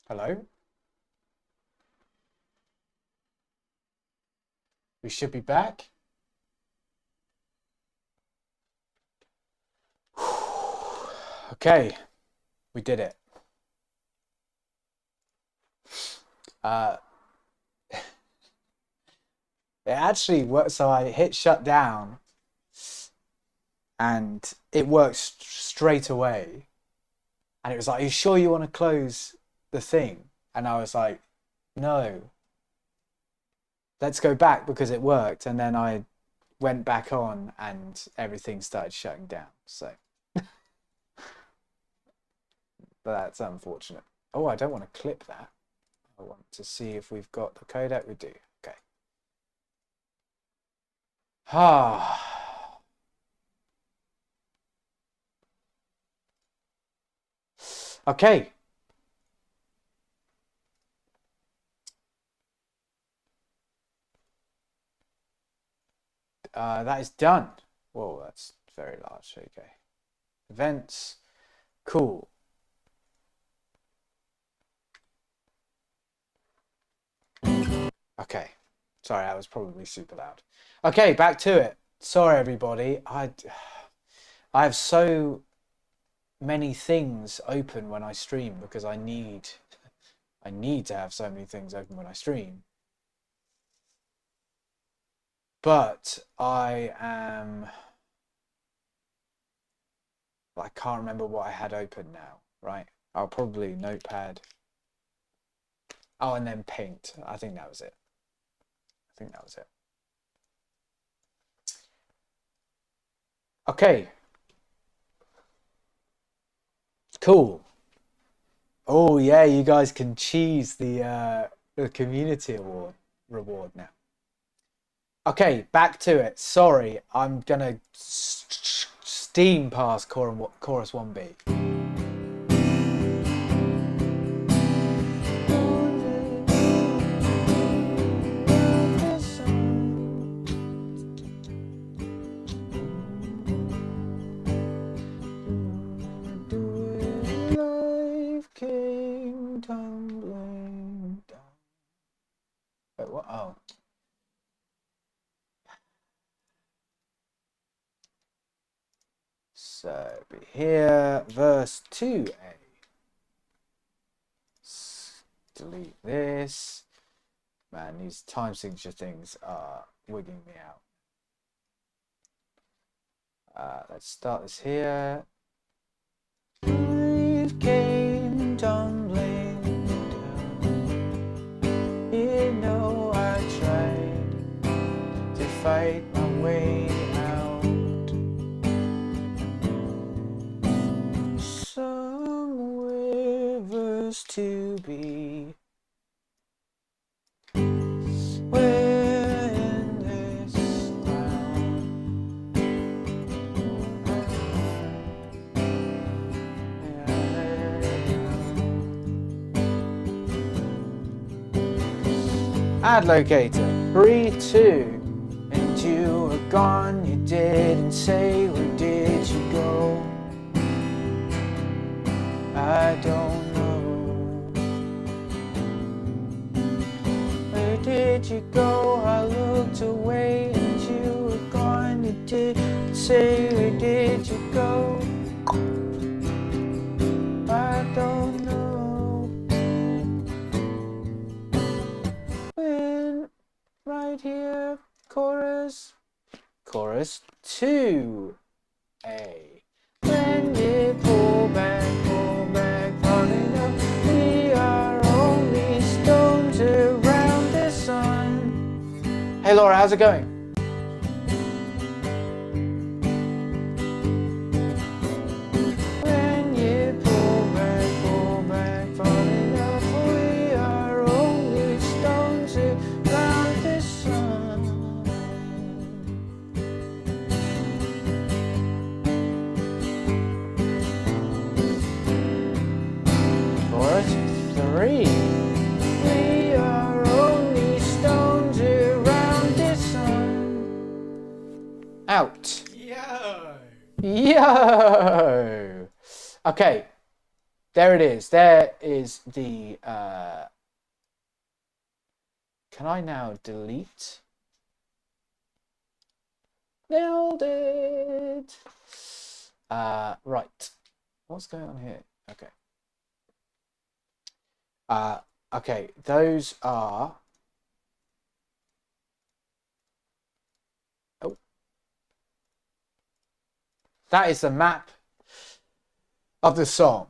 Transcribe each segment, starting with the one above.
Hello? We should be back. Okay, we did it. Uh, it actually worked. So I hit shut down and it worked straight away. And it was like, are you sure you want to close the thing? And I was like, no, let's go back because it worked. And then I went back on and everything started shutting down. So that's unfortunate. Oh, I don't want to clip that. I want to see if we've got the codec. We do. Okay. Ah. Okay. That is done. Whoa, that's very large. Okay. Events. Cool. Okay. Sorry, that was probably super loud. Okay, back to it. Sorry, everybody. I have so many things open when I stream because I need to have so many things open when I stream. But I can't remember what I had open now, right? I'll probably notepad. Oh, and then paint. I think that was it. Okay. Cool. Oh yeah, you guys can cheese the community award reward now. Okay, back to it. Sorry, I'm gonna steam past chorus 1B. Life came tumbling down. Wait, what? Oh. So here, verse 2a. Delete this. Man, these time signature things are wigging me out. Let's start this here. Life came tumbling down. You know I tried to fight my way out. Some rivers to be. We're in this town. Add locator. 3, 2. And you were gone. You didn't say where did you go. I don't know. Where did you go? I looked away and you were gone. You didn't say where did you go. I don't know. When right here, chorus 2A. When you pull back, far enough, we are only stones around the sun. Hey Laura, how's it going? When you pull back, far enough, we are only stones around the sun. Chorus 3. We are only stones around the sun. Out. Yo! Yo! Okay. There it is. There is the. Can I now delete? Nailed it. Right. What's going on here? Okay. Okay. Those are. Oh. That is the map of the song,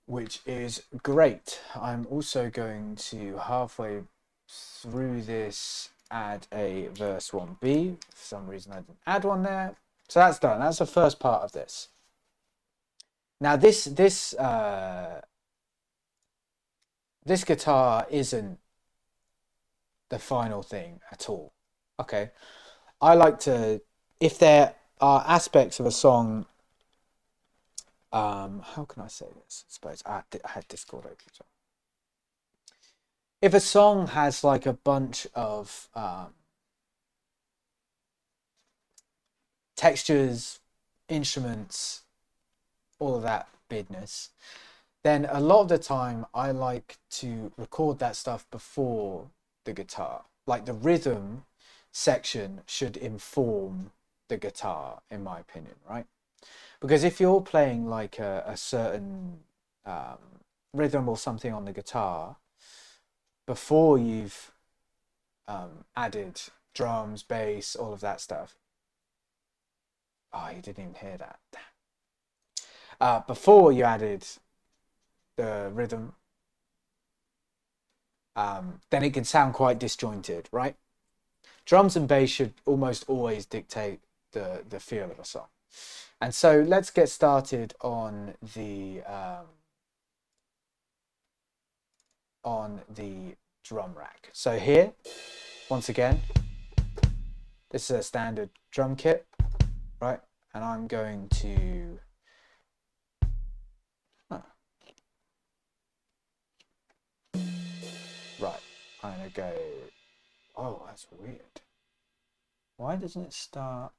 which is great. I'm also going to halfway through this add a verse 1B. For some reason I didn't add one there. So that's done. That's the first part of this. Now this guitar isn't the final thing at all. Okay. I like to, if there are aspects of a song, how can I say this? I suppose I had Discord open. So. If a song has like a bunch of textures, instruments, all of that business, then a lot of the time I like to record that stuff before the guitar. Like the rhythm section should inform the guitar, in my opinion, right? Because if you're playing like a certain rhythm or something on the guitar before you've added drums, bass, all of that stuff. Oh, you didn't even hear that. Before you added the rhythm, then it can sound quite disjointed, right? Drums and bass should almost always dictate the feel of a song. And so let's get started on the drum rack. So here, once again, this is a standard drum kit, right? And I'm going to right, I'm gonna go, oh, that's weird. Why doesn't it start?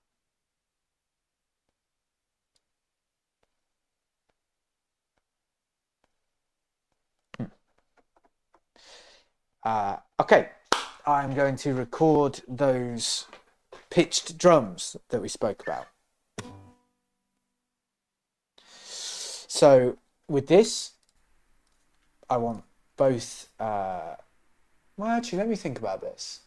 Okay, I'm going to record those pitched drums that we spoke about. So with this, I want both, well, actually, let me think about this.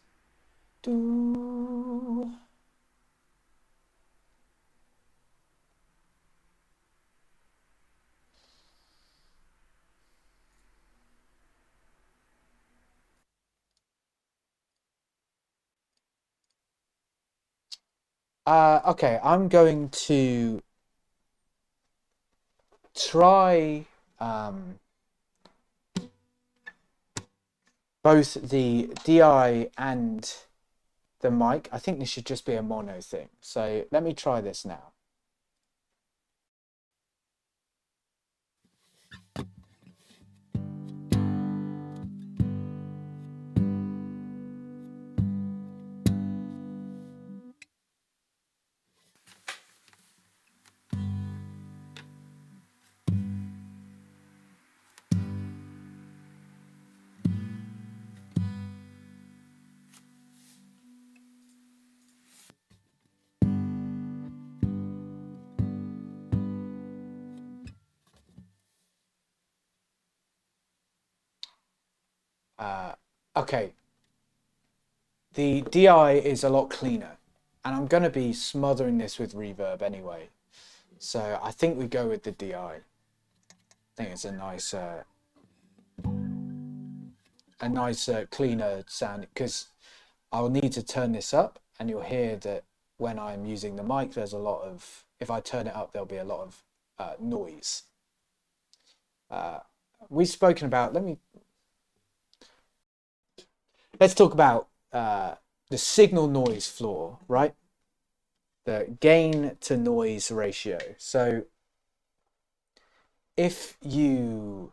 Okay, I'm going to try both the DI and the mic. I think this should just be a mono thing. So let me try this now. Okay, the DI is a lot cleaner, and I'm going to be smothering this with reverb anyway. So I think we go with the DI. I think it's a nice cleaner sound, because I'll need to turn this up, and you'll hear that when I'm using the mic, there's a lot of, if I turn it up, there'll be a lot of noise. We've spoken about, let's talk about the signal noise floor, right? The gain to noise ratio. So if you,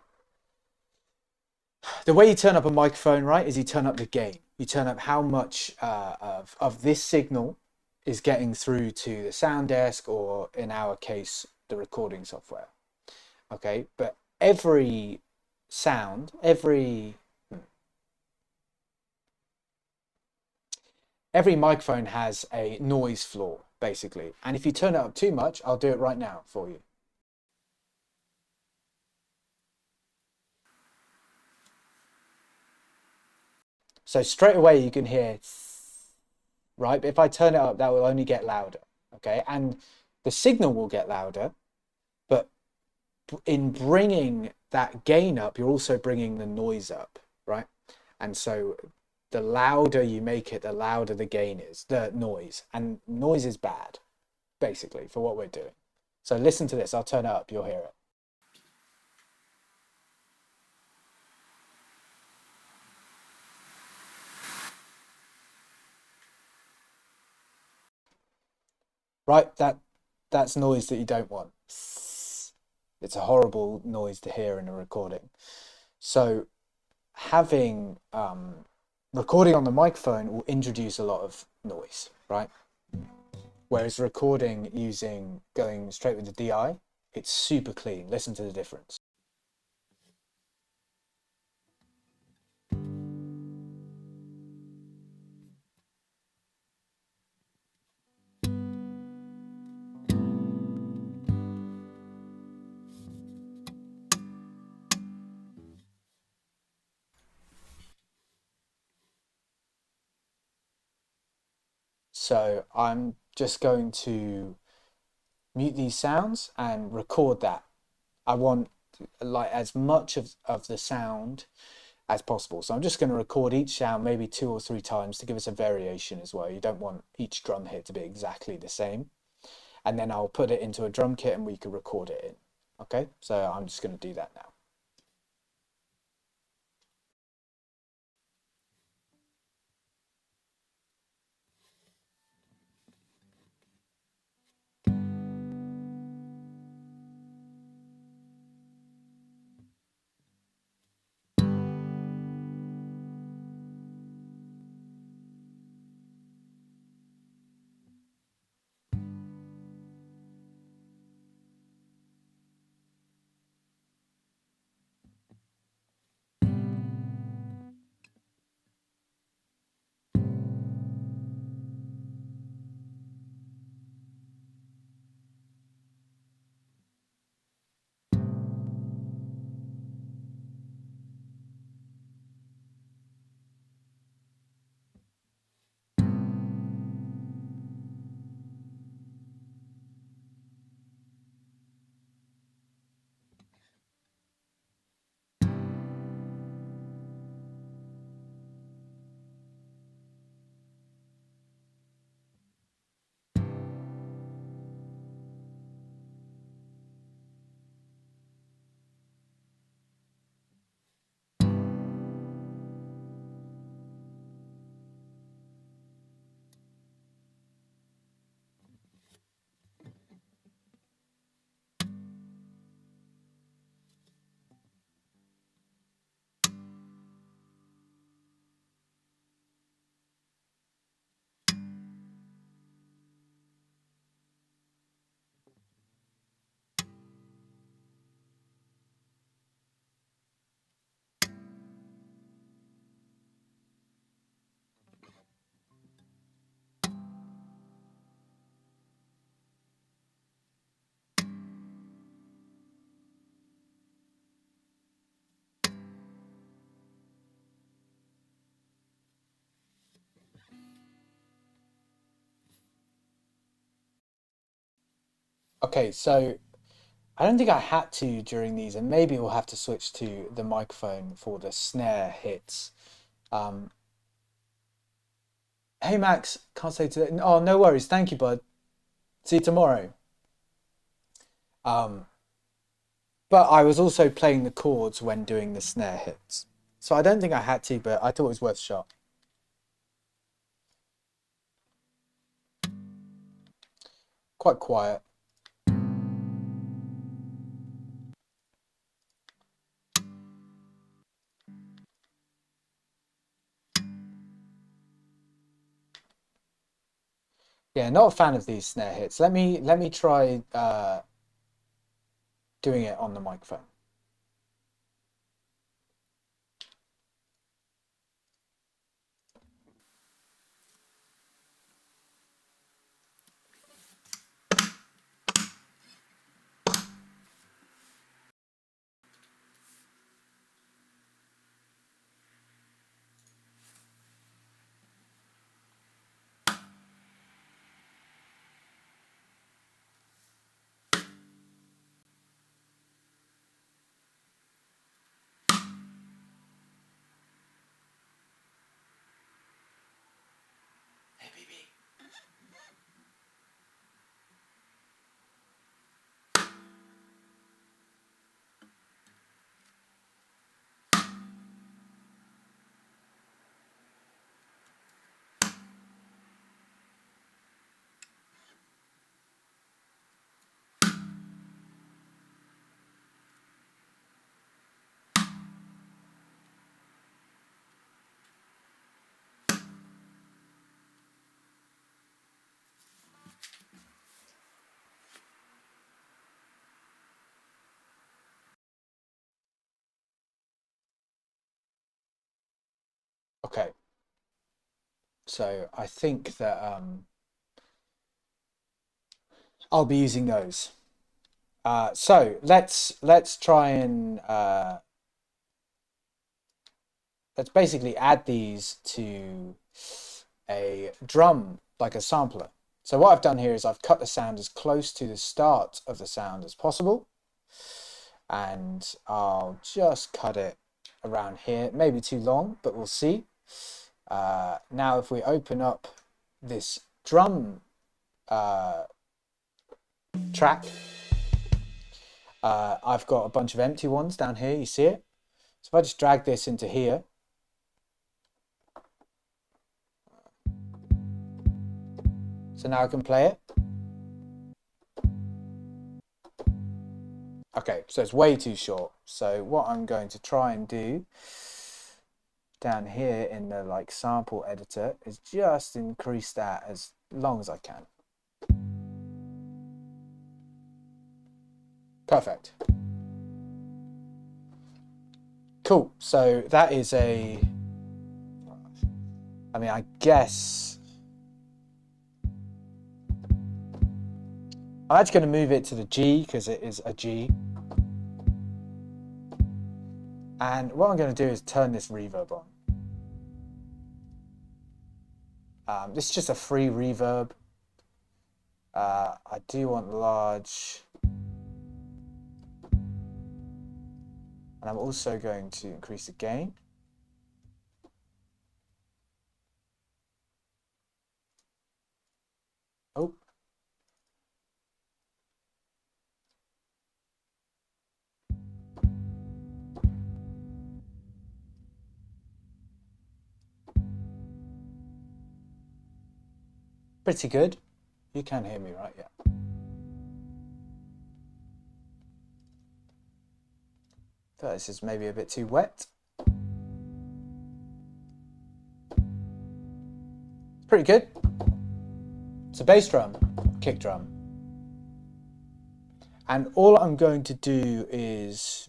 the way you turn up a microphone, right, is you turn up the gain. You turn up how much of this signal is getting through to the sound desk, or in our case, the recording software. Okay, but every sound, every microphone has a noise floor, basically. And if you turn it up too much, I'll do it right now for you. So straight away you can hear, right? But if I turn it up, that will only get louder, okay? And the signal will get louder, but in bringing that gain up, you're also bringing the noise up, right? And so the louder you make it, the louder the gain is, the noise. And noise is bad, basically, for what we're doing. So listen to this. I'll turn it up. You'll hear it. Right? That's noise that you don't want. It's a horrible noise to hear in a recording. So having recording on the microphone will introduce a lot of noise, right? Whereas recording using going straight with the DI, it's super clean. Listen to the difference. So I'm just going to mute these sounds and record that. I want like as much of the sound as possible. So I'm just going to record each sound maybe 2 or 3 times to give us a variation as well. You don't want each drum hit to be exactly the same. And then I'll put it into a drum kit and we can record it in. Okay, so I'm just going to do that now. Okay, so I don't think I had to during these, and maybe we'll have to switch to the microphone for the snare hits. Um, hey Max, can't say today. Oh, no worries. Thank you, bud. See you tomorrow. Um, but I was also playing the chords when doing the snare hits. So I don't think I had to, but I thought it was worth a shot. Quite quiet. Yeah, not a fan of these snare hits. Let me try doing it on the microphone. Okay. So I think that I'll be using those. So let's try and let's basically add these to a drum, like a sampler. So what I've done here is I've cut the sound as close to the start of the sound as possible. And I'll just cut it around here, maybe too long, but we'll see. Now if we open up this drum track, I've got a bunch of empty ones down here, you see it? So if I just drag this into here, so now I can play it. Okay, so it's way too short. So what I'm going to try and do down here in the like sample editor is just increase that as long as I can. Perfect. Cool. So that is I mean, I guess I'm actually going to move it to the G because it is a G. And what I'm going to do is turn this reverb on. This is just a free reverb. I do want large. And I'm also going to increase the gain. Oh. Pretty good. You can hear me, right? Yeah. This is maybe a bit too wet. Pretty good. It's a bass drum, kick drum. And all I'm going to do is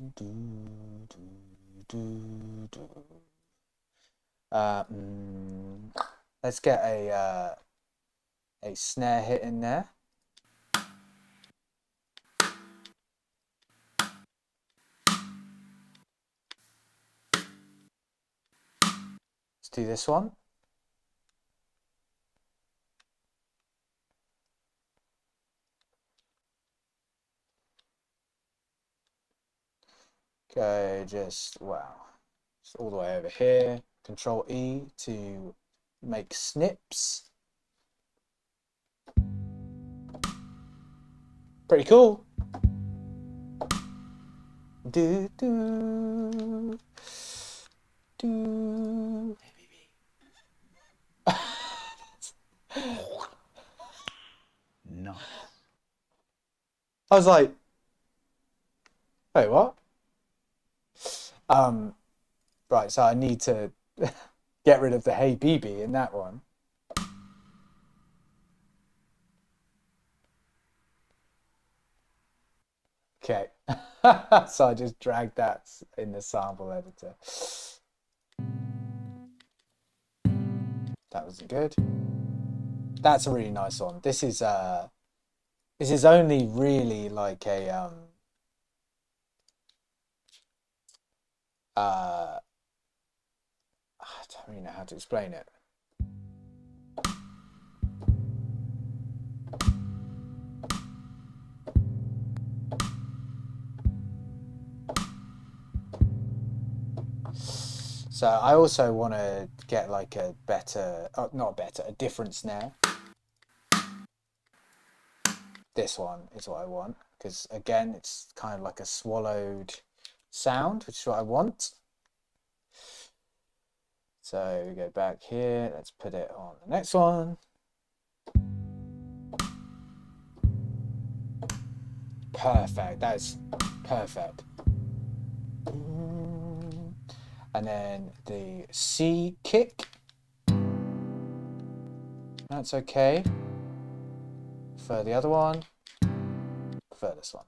let's get a snare hit in there. Let's do this one. Go just, wow, just all the way over here. Control E to make snips. Pretty cool. Do do do. Nice. I was like, wait, what? Right, so I need to get rid of the Hey BB in that one. Okay, so I just dragged that in the sample editor. That wasn't good. That's a really nice one. This is only really like a I don't really know how to explain it. So I also want to get like a better, not better, a different snare. This one is what I want because again, it's kind of like a swallowed sound, which is what I want. So we go back here, let's put it on the next one. Perfect, that's perfect. And then the C kick. That's okay. Prefer the other one. Prefer this one.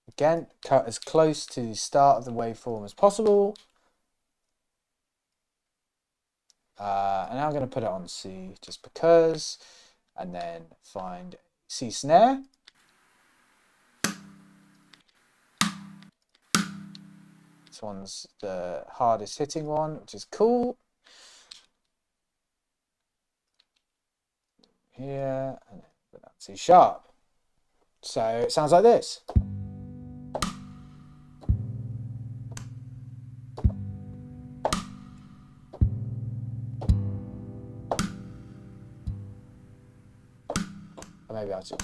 Again, cut as close to the start of the waveform as possible. And I'm going to put it on C just because, and then find C snare. This one's the hardest hitting one, which is cool. Here, and then put that C sharp. So it sounds like this. Or maybe I'll just...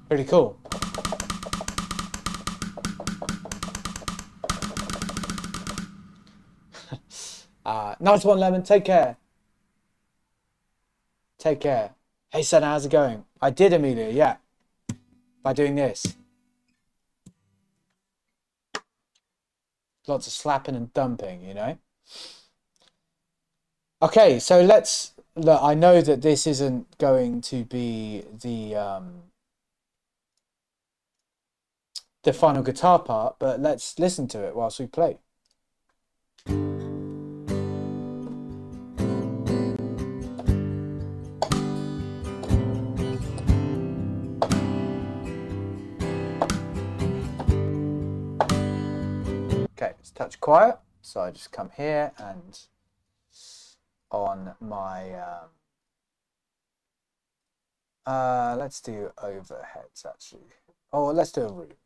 Pretty cool. Nice one, Lemon. Take care. Take care. Hey, Senna, how's it going? I did, Amelia, yeah. By doing this. Lots of slapping and dumping, you know? Okay, so let's... Look, I know that this isn't going to be the final guitar part, but let's listen to it whilst we play. Okay, it's touch quiet, so I just come here and on my let's do overheads actually. Oh, let's do a root.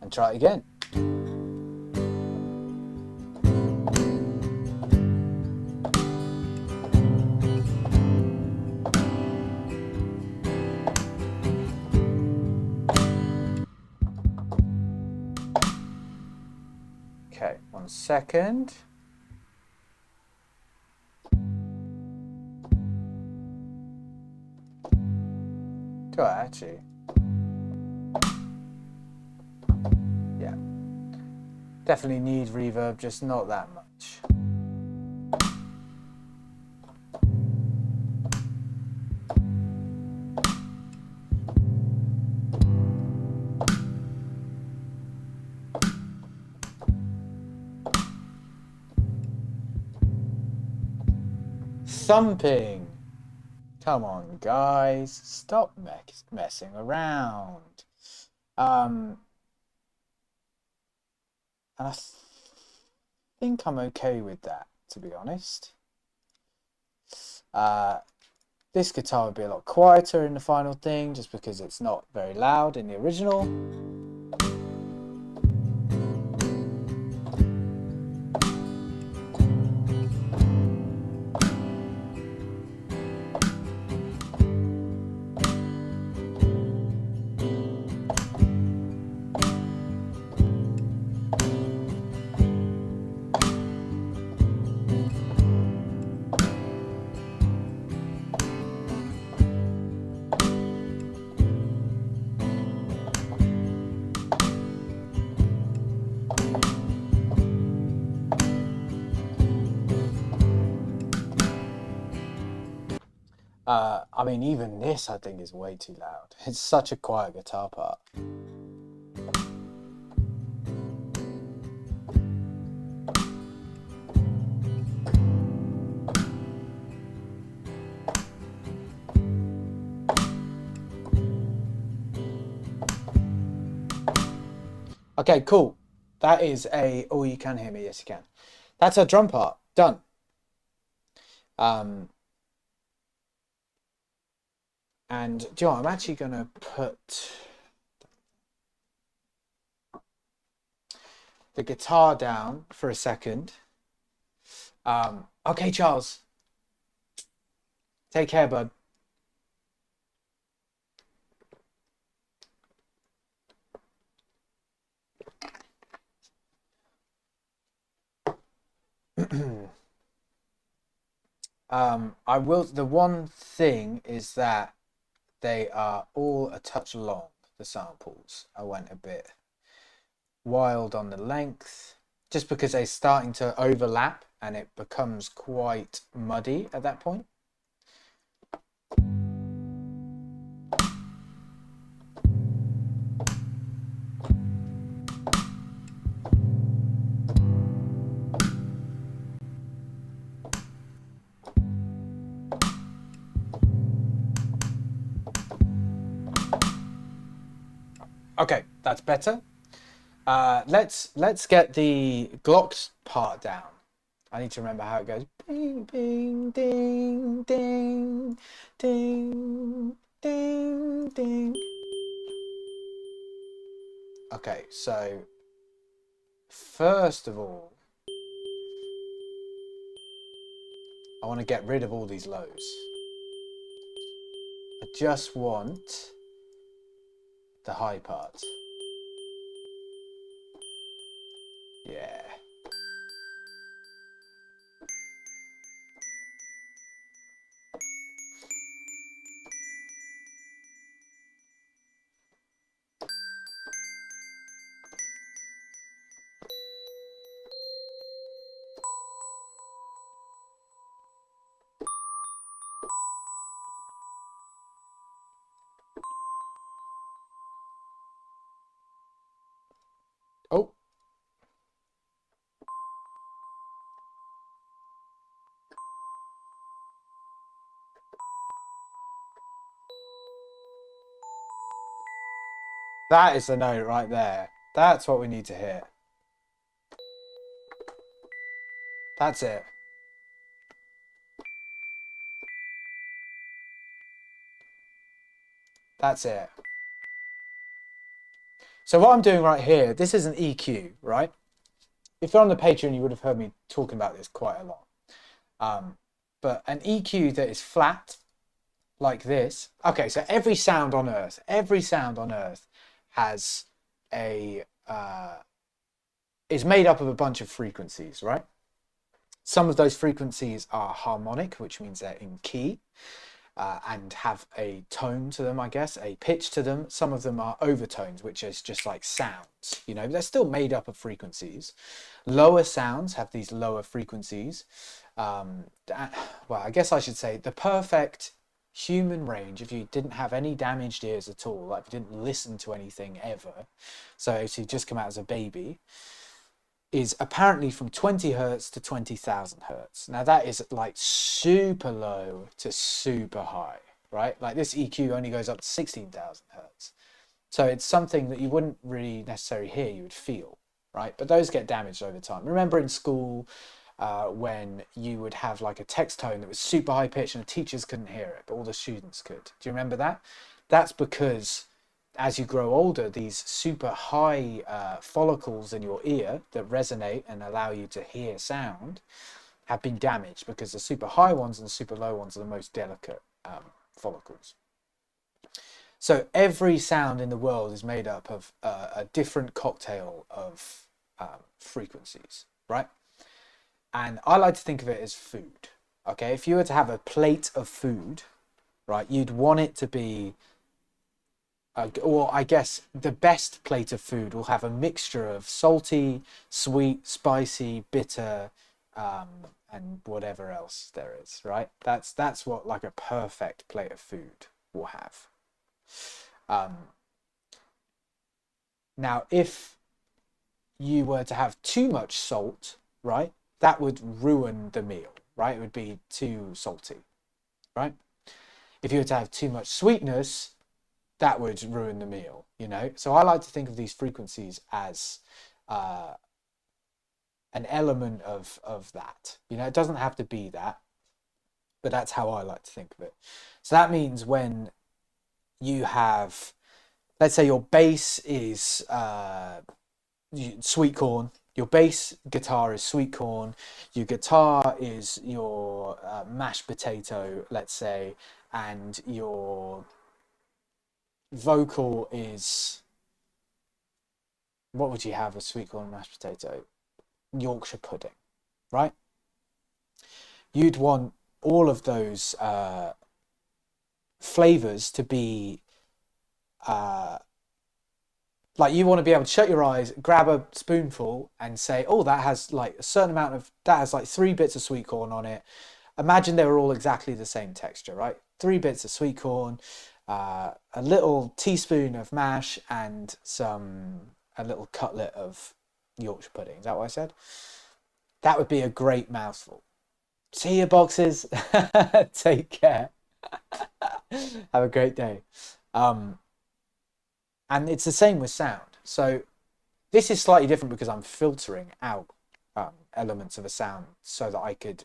And try it again. Okay, 1 second. Do I actually? Yeah. Definitely need reverb, just not that much. Thumping. Come on, guys, stop messing around. And I think I'm okay with that, to be honest. This guitar would be a lot quieter in the final thing, just because it's not very loud in the original. I mean, even this, I think, is way too loud. It's such a quiet guitar part. Okay, cool. That is a... Oh, you can hear me. Yes, you can. That's our drum part. Done. And do you know what? I'm actually going to put the guitar down for a second. Okay, Charles. Take care, bud. I will... The one thing is that they are all a touch long, the samples. I went a bit wild on the length, just because they're starting to overlap and it becomes quite muddy at that point. Okay, that's better. Let's get the Glock part down. I need to remember how it goes. Bing, bing, ding, ding, ding, ding, ding. Okay, so first of all, I want to get rid of all these lows. I just want the high parts. Yeah. Oh, that is the note right there. That's what we need to hear. That's it. That's it. So what I'm doing right here, this is an EQ, right? If you're on the Patreon, you would have heard me talking about this quite a lot. But an EQ that is flat, like this. Okay, so every sound on Earth has a is made up of a bunch of frequencies, right? Some of those frequencies are harmonic, which means they're in key. And have a tone to them, I guess, a pitch to them. Some of them are overtones, which is just like sounds, you know, they're still made up of frequencies. Lower sounds have these lower frequencies. Well, I guess I should say the perfect human range, if you didn't have any damaged ears at all, like if you didn't listen to anything ever, so if you just come out as a baby, is apparently from 20 hertz to 20,000 hertz. Now that is like super low to super high, right? Like this EQ only goes up to 16,000 hertz. So it's something that you wouldn't really necessarily hear, you would feel, right? But those get damaged over time. Remember in school when you would have like a text tone that was super high pitched and the teachers couldn't hear it, but all the students could. Do you remember that? That's because as you grow older, these super high follicles in your ear that resonate and allow you to hear sound have been damaged, because the super high ones and the super low ones are the most delicate follicles. So every sound in the world is made up of a different cocktail of frequencies, right? And I like to think of it as food. Okay, if you were to have a plate of food, right, you'd want it to be or I guess the best plate of food will have a mixture of salty, sweet, spicy, bitter, and whatever else there is, right? That's what like a perfect plate of food will have. Now, if you were to have too much salt, right, that would ruin the meal, right? It would be too salty, right? If you were to have too much sweetness, that would ruin the meal, you know? So I like to think of these frequencies as an element of that. You know, it doesn't have to be that, but that's how I like to think of it. So that means when you have, let's say your bass is sweet corn, your bass guitar is sweet corn, your guitar is your mashed potato, let's say, and your vocal is, what would you have, a sweet corn mashed potato? Yorkshire pudding, right? You'd want all of those flavors to be like, you want to be able to shut your eyes, grab a spoonful and say, oh, that has like a certain amount of, that has like 3 bits of sweet corn on it. Imagine they were all exactly the same texture, right? 3 bits of sweet corn, a little teaspoon of mash, and a little cutlet of Yorkshire pudding. Is that what I said? That would be a great mouthful. See you, boxes. Take care. Have a great day. And it's the same with sound. So this is slightly different because I'm filtering out elements of a sound so that I could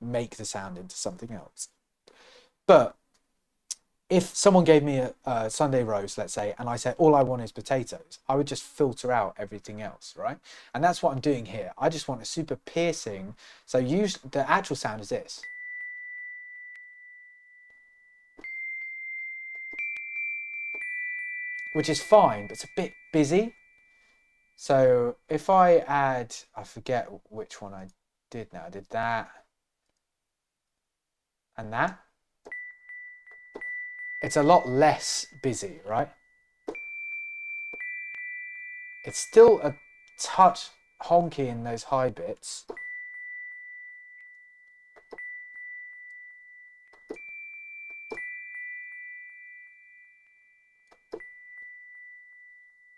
make the sound into something else. But if someone gave me a Sunday roast, let's say, and I said all I want is potatoes, I would just filter out everything else, right? And that's what I'm doing here. I just want a super piercing. So usually the actual sound is this. Which is fine, but it's a bit busy. So if I add, I forget which one I did now. I did that and that. It's a lot less busy, right? It's still a touch honky in those high bits.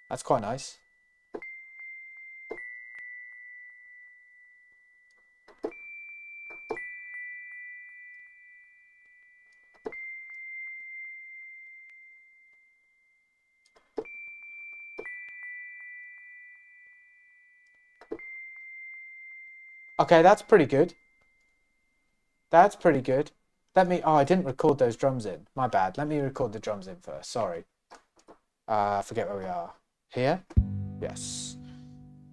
That's quite nice. Okay, that's pretty good. That's pretty good. Oh, I didn't record those drums in. My bad. Let me record the drums in first. Sorry. I forget where we are. Here? Yes.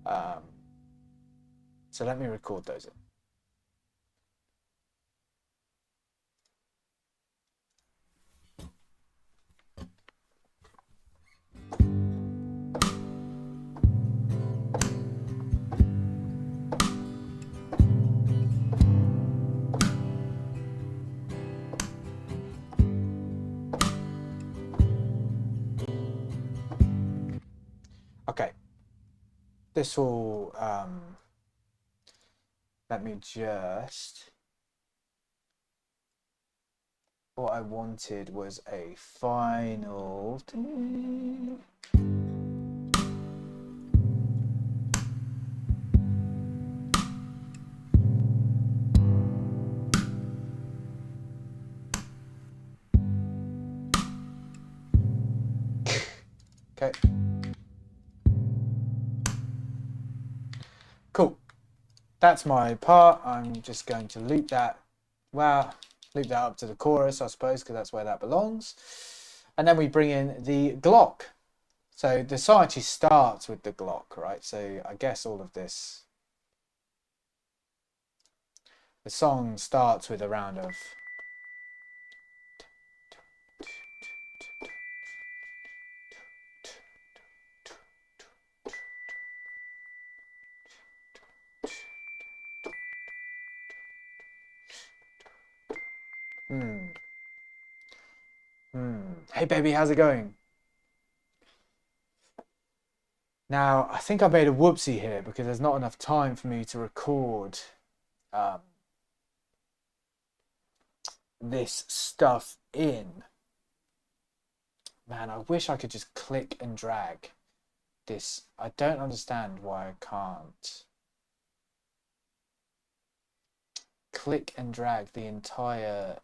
So let me record those in. Okay. This will, let me just, what I wanted was a final. Okay. Cool. That's my part. I'm just going to loop that. Well, loop that up to the chorus, I suppose, because that's where that belongs. And then we bring in the Glock. So the song actually starts with the Glock, right? So I guess all of this. The song starts with a round of. Hey baby, how's it going? Now, I think I made a whoopsie here because there's not enough time for me to record this stuff in. Man, I wish I could just click and drag this. I don't understand why I can't click and drag the entire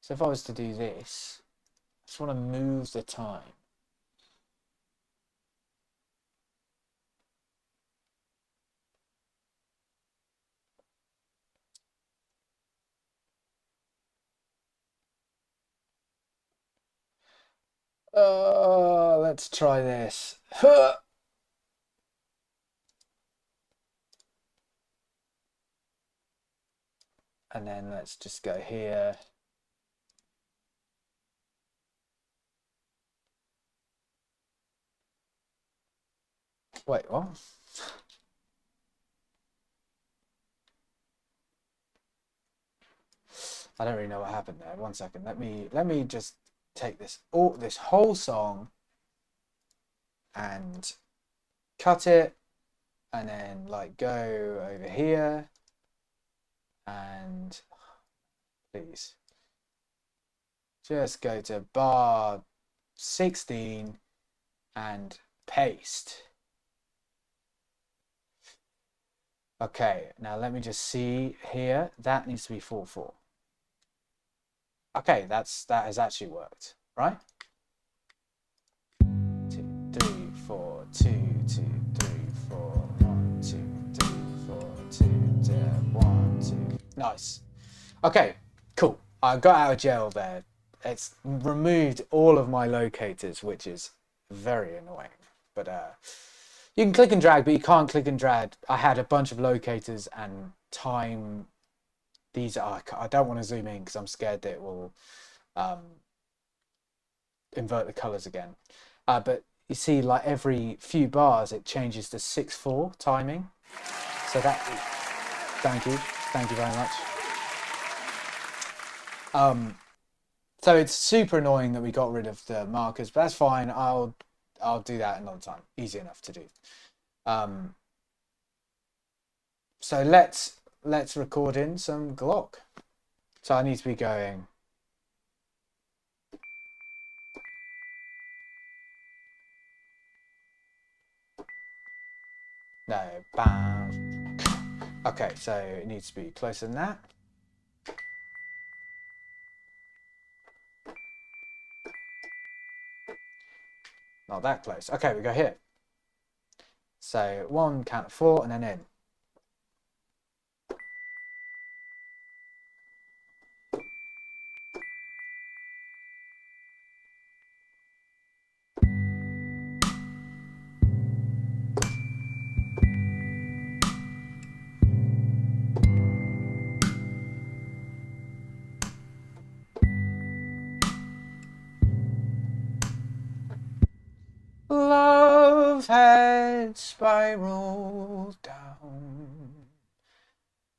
so if I was to do this, I just want to move the time. Let's try this. And then let's just go here. Wait, what? I don't really know what happened there. 1 second. Let me just take this whole song and cut it and then like go over here and please just go to bar 16 and paste. Okay, now let me just see here. That needs to be 4/4. Okay, that has actually worked, right? 2, 3, 4, 2, 2, 3, 4, 1, 2, 3, 4, 2, 1, 2. Nice. Okay, cool. I got out of jail there. It's removed all of my locators, which is very annoying. But you can click and drag, but you can't click and drag. I had a bunch of locators and time. These are. I don't want to zoom in because I'm scared that it will invert the colors again. But you see, like every few bars, it changes to 6/4 timing. So that. Thank you very much. So it's super annoying that we got rid of the markers, but that's fine. I'll do that another time. Easy enough to do. So let's record in some Glock. So I need to be going. No, bam. Okay, so it needs to be closer than that. Not that close. Okay, we go here. So 1, count of 4, and then in. Love had spiraled down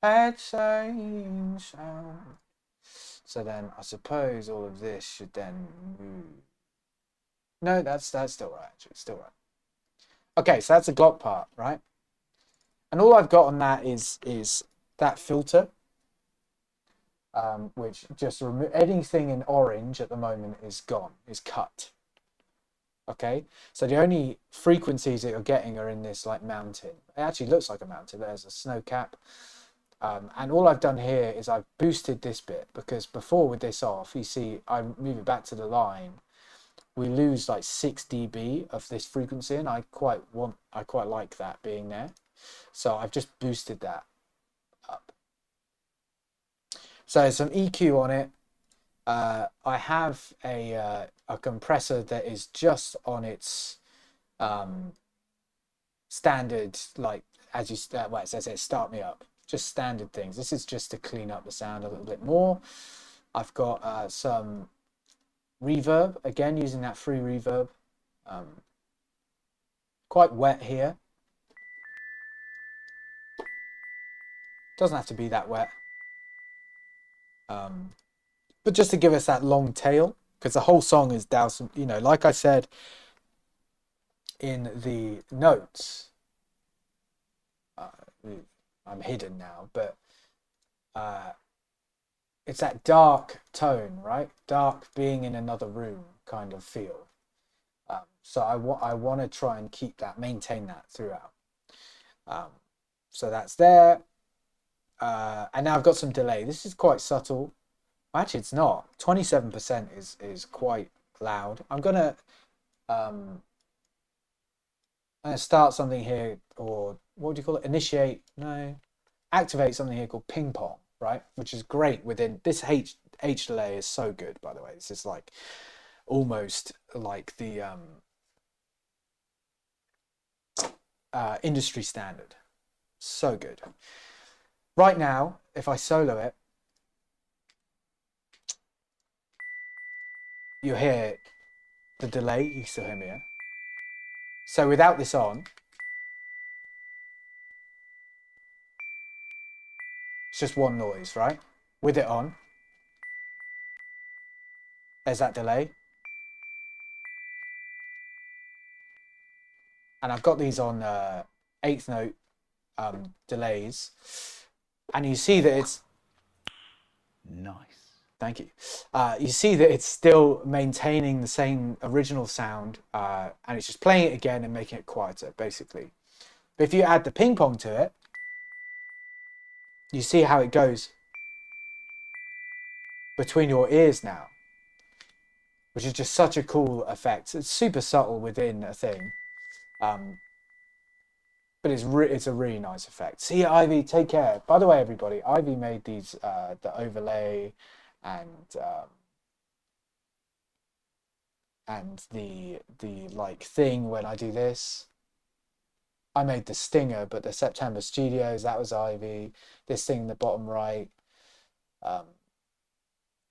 at same sound. So then I suppose all of this should then move. No, that's still right, actually. It's still right. Okay, so that's the Glock part, right? And all I've got on that is that filter, which just anything in orange at the moment is gone, is cut. Okay, so the only frequencies that you're getting are in this like mountain. It actually looks like a mountain. There's a snow cap. And all I've done here is I've boosted this bit because before with this off, you see, I move it back to the line. We lose like 6 dB of this frequency, and I quite like that being there. So I've just boosted that up. So some EQ on it. I have a compressor that is just on its standard, like as you well, it says it start me up, just standard things. This is just to clean up the sound a little bit more. I've got some reverb, again using that free reverb. Quite wet here. Doesn't have to be that wet. But just to give us that long tail, because the whole song is dousing, you know, like I said in the notes, I'm hidden now, but it's that dark tone, right? Dark being in another room kind of feel. So I want to try and keep that, maintain that throughout. So that's there. And now I've got some delay. This is quite subtle. Actually, it's not. 27% is quite loud. I'm gonna start something here, or what do you call it? Initiate? No, activate something here called ping pong, right? Which is great within this H delay is so good, by the way. This is like almost like the industry standard. So good. Right now, if I solo it, you hear the delay. You still hear me, yeah? So without this on, it's just one noise, right? With it on, there's that delay. And I've got these on eighth note delays. And you see that it's... Nice. Thank you. You see that it's still maintaining the same original sound, and it's just playing it again and making it quieter, basically. But if you add the ping pong to it, you see how it goes. between your ears now, which is just such a cool effect. It's super subtle within a thing, but it's a really nice effect. See, Ivy, take care. By the way, everybody, Ivy made these the overlay and the like thing when I do this. I made the stinger, but the September Studios, that was Ivy. This thing in the bottom right, that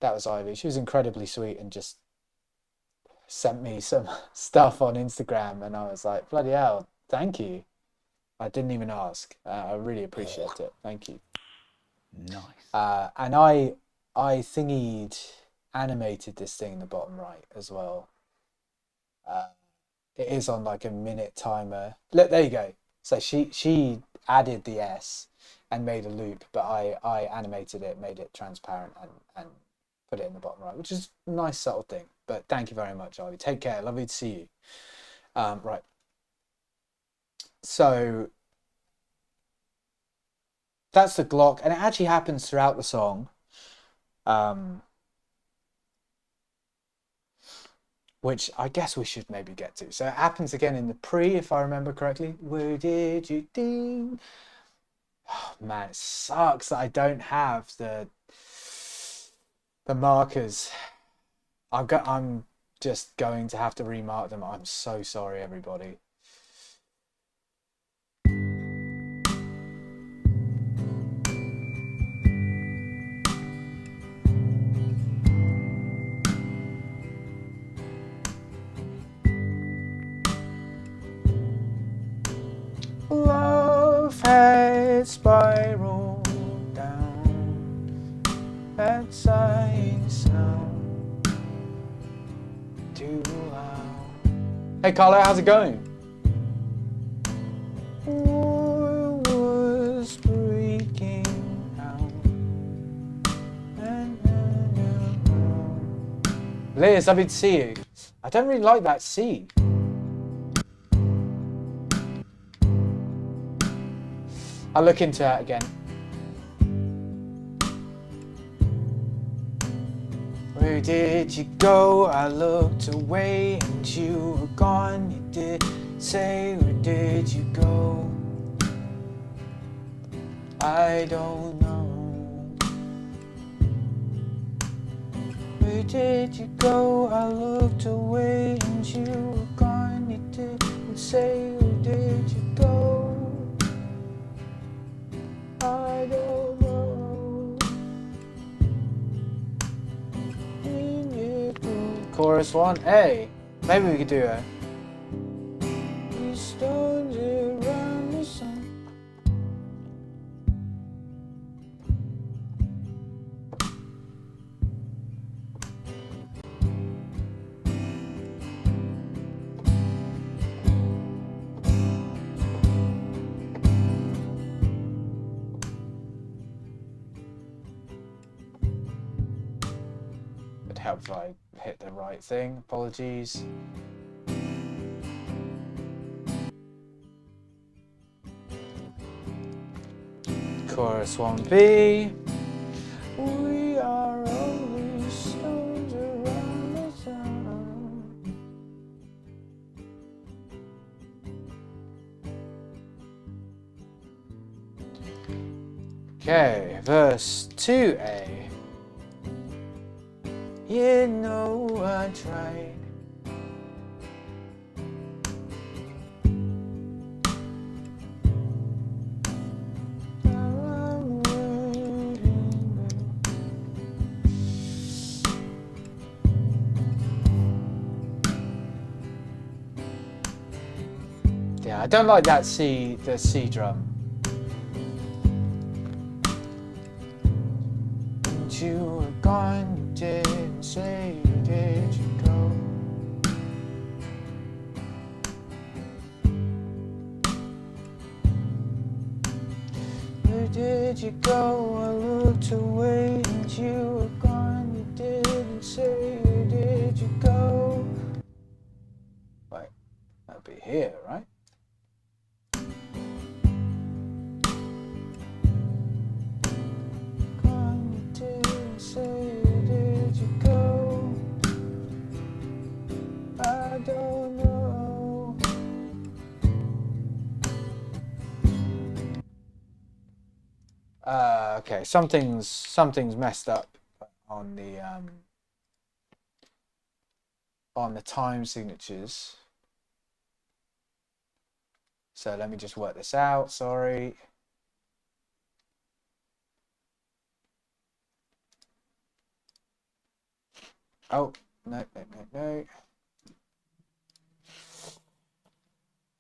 was Ivy. She was incredibly sweet and just sent me some stuff on Instagram, and I was like, bloody hell, thank you. I didn't even ask. I really appreciate it. Thank you. Nice. And I thingied, animated this thing in the bottom right as well. It is on like a minute timer. Look, there you go. So she added the S and made a loop, but I animated it, made it transparent, and put it in the bottom right, which is a nice subtle thing. But thank you very much, Ivy. Take care. Lovely to see you. Right. So that's the Glock, and it actually happens throughout the song. Which I guess we should maybe get to. So it happens again in the pre, if I remember correctly. Where did you ding? Oh man, it sucks that I don't have the markers. I'm just going to have to remark them. I'm so sorry, everybody. Love had spiraled down that sighing sound too loud. Hey Carlo, how's it going? War was breaking out. Liz, lovely to see you. I don't really like that C. I'll look into that again. Where did you go? I looked away and you were gone. You did say, where did you go? I don't know. Where did you go? I looked away and you were gone. You didn't say, where did you go? I don't know. Chorus 1A. Maybe we could do a. These stones around the sun. It'd help if I hit the right thing. Apologies. Chorus 1B. We are only stones around the sun. Okay, verse 2A. You know I tried. Yeah, I don't like that C, the C drum. And you were gone, you didn't say, where did you go? Where did you go? I looked away and you were gone, you didn't say, where did you go? Wait, that'd be here, right? Gone, you didn't say, where Okay, something's messed up on the time signatures. So let me just work this out. Sorry. Oh, no.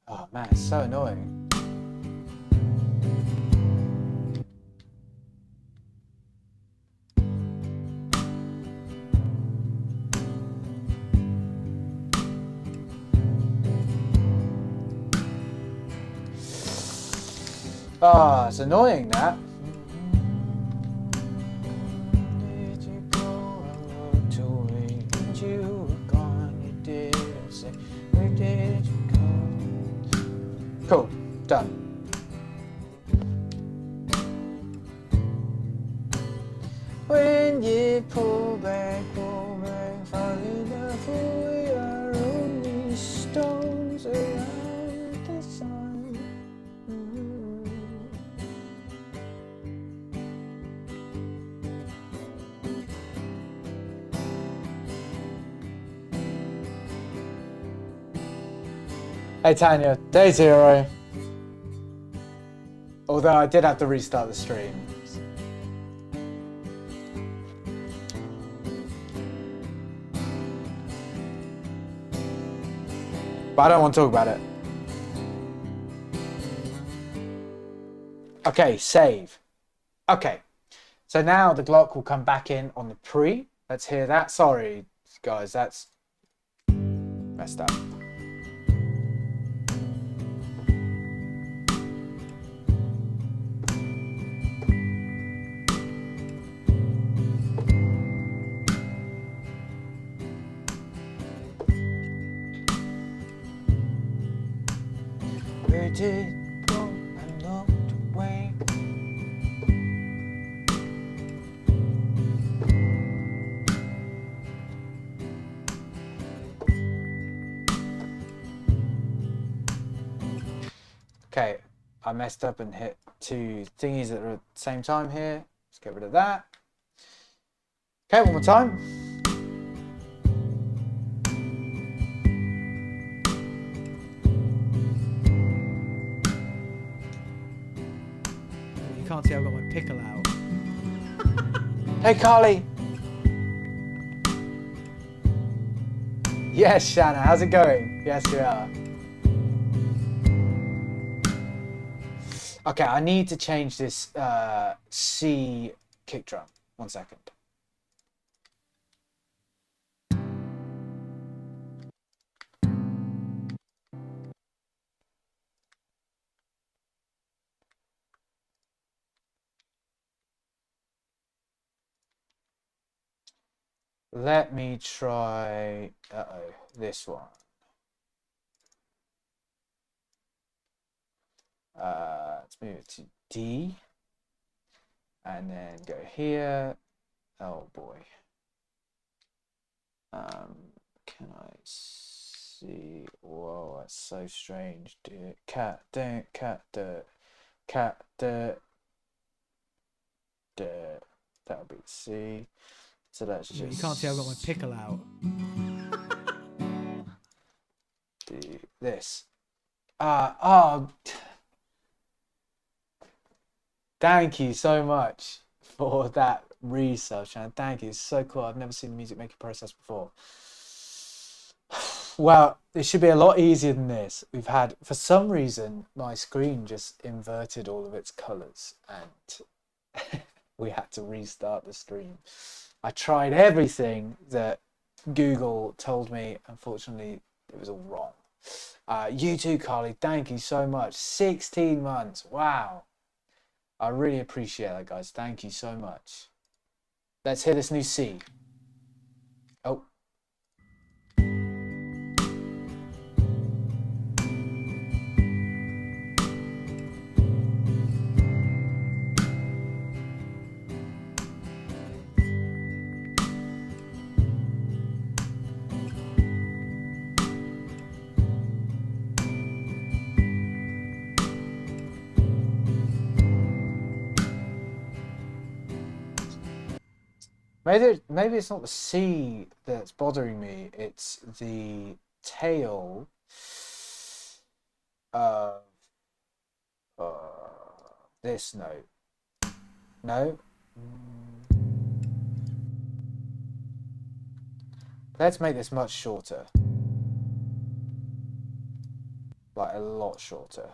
Oh man, it's so annoying. Ah, it's annoying that. Did you go? I looked away and you were gone. You didn't say, where did you go? Cool, done. When you pull back, falling enough we are only stones around the sun. Hey Tanya, day 0. Although I did have to restart the stream. But I don't want to talk about it. Okay, save. Okay, so now the Glock will come back in on the pre. Let's hear that. Sorry, guys, that's messed up. Where did it go? I looked away. Okay, I messed up and hit 2 thingies at the same time here. Let's get rid of that. Okay, one more time. You can't see I've got my pickle out. Hey, Carly. Yes, Shanna, how's it going? Yes, we are. Okay, I need to change this C kick drum. 1 second. Let me try, this one. Let's move it to D. And then go here. Oh boy. Can I see? Whoa, that's so strange, dude. Cat dirt. That'll be C. So let's just. You can't see I've got my pickle out. Do this. Thank you so much for that research, and thank you. It's so cool. I've never seen the music making process before. Well, it should be a lot easier than this. We've had, for some reason, my screen just inverted all of its colors, and we had to restart the stream. I tried everything that Google told me. Unfortunately, it was all wrong. You too, Carly. Thank you so much. 16 months. Wow. I really appreciate that, guys. Thank you so much. Let's hear this new C. Oh. maybe it's not the C that's bothering me. It's the tail of this note. No. Let's make this much shorter. Like a lot shorter.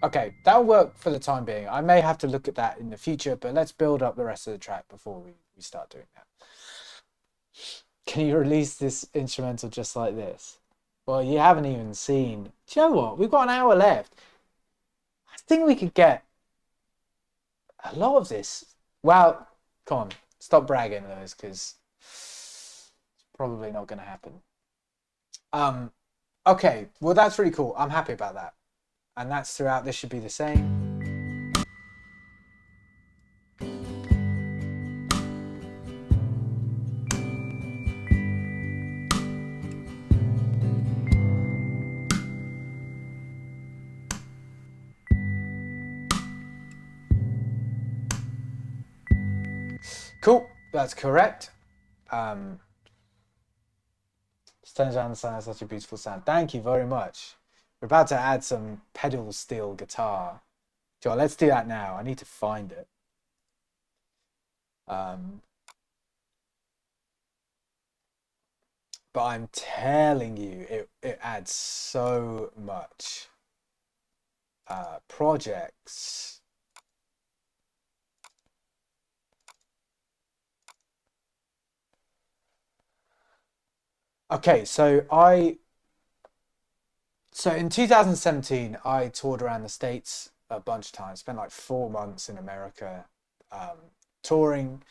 Okay, that'll work for the time being. I may have to look at that in the future, but let's build up the rest of the track before we start doing that. Can you release this instrumental just like this? Well, you haven't even seen. Do you know what? We've got an hour left. I think we could get a lot of this. Well, come on, stop bragging, Lewis, because it's probably not going to happen. Okay, well, that's really cool. I'm happy about that. And that's throughout. This should be the same. Cool, that's correct. Stones Around the Sun has such a beautiful sound. Thank you very much. We're about to add some pedal steel guitar. Joe, let's do that now. I need to find it. But I'm telling you, it adds so much. Projects. Okay, so in 2017, I toured around the States a bunch of times. Spent like 4 months in America, touring,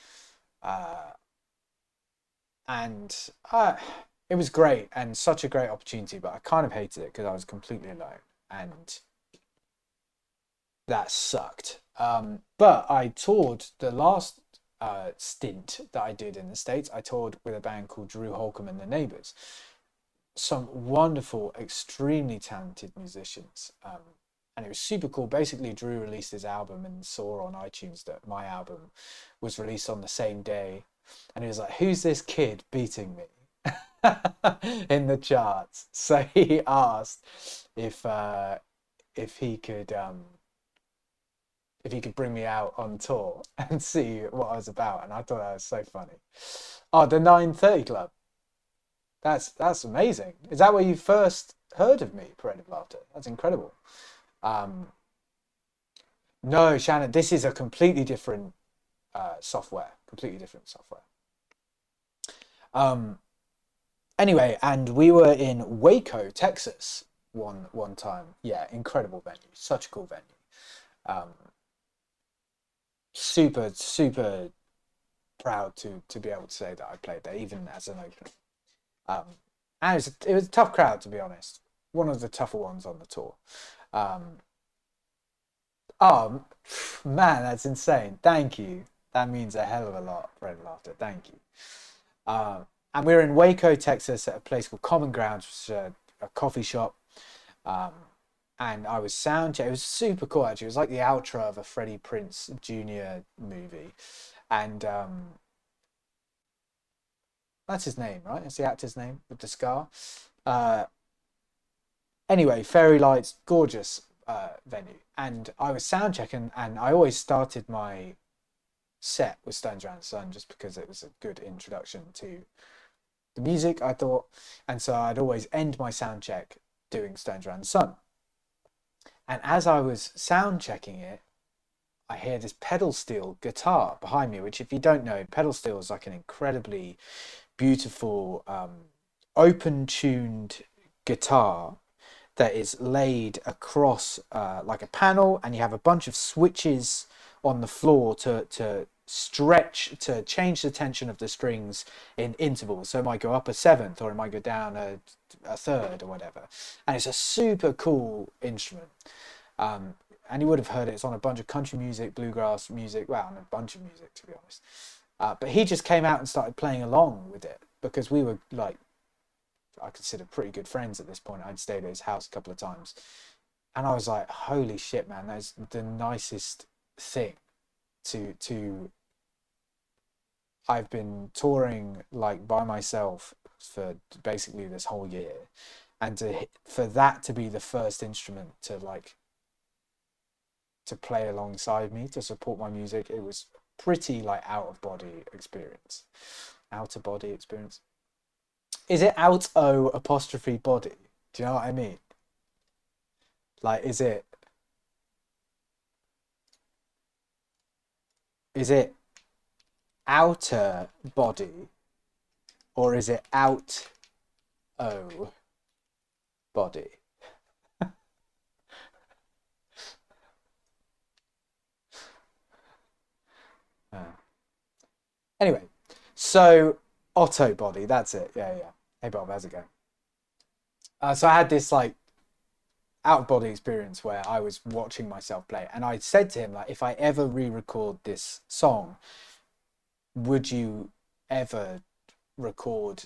and it was great and such a great opportunity. But I kind of hated it because I was completely alone, and that sucked. But I toured the last stint that I did in the States. I toured with a band called Drew Holcomb and the Neighbors. Some wonderful, extremely talented musicians. And it was super cool. Basically, Drew released his album and saw on iTunes that my album was released on the same day. And he was like, who's this kid beating me in the charts? So he asked if he could bring me out on tour and see what I was about. And I thought that was so funny. Oh, the 9:30 Club. That's amazing. Is that where you first heard of me, Parade of Laughter? That's incredible. No, Shannon, this is a completely different software. Completely different software. Anyway, and we were in Waco, Texas one time. Yeah, incredible venue. Such a cool venue. Super, super proud to be able to say that I played there, even as an opener. And it was a tough crowd, to be honest. One of the tougher ones on the tour. Oh, man, that's insane. Thank you. That means a hell of a lot, Parade of Laughter. Thank you. And we were in Waco, Texas, at a place called Common Grounds, which is a coffee shop. And I was soundchecking. It was super cool, actually. It was like the outro of a Freddie Prinze Jr. movie. And that's his name, right? It's the actor's name with the scar. Anyway, Fairy Lights, gorgeous venue. And I was soundchecking, and I always started my set with Stones Around the Sun just because it was a good introduction to the music, I thought. And so I'd always end my sound check doing Stones Around the Sun. And as I was sound checking it, I hear this pedal steel guitar behind me, which, if you don't know, pedal steel is like an incredibly beautiful, open-tuned guitar that is laid across like a panel, and you have a bunch of switches on the floor to to change the tension of the strings in intervals. So it might go up a seventh or it might go down a third or whatever. And it's a super cool instrument. And you would have heard it. It's on a bunch of country music, bluegrass music, well, on a bunch of music, to be honest. But he just came out and started playing along with it because we were like, I consider pretty good friends at this point. I'd stayed at his house a couple of times. And I was like, holy shit, man, that's the nicest thing to I've been touring like by myself for basically this whole year, and for that to be the first instrument to play alongside me to support my music, it was pretty like out of body experience. Is it out o apostrophe body? Do you know what I mean? Like, is it outer body, or is it out o body? Anyway, so Otto body, that's it. Yeah. Hey Bob, how's it going? So I had this like out of body experience where I was watching myself play, and I said to him, like, if I ever re-record this song, would you ever record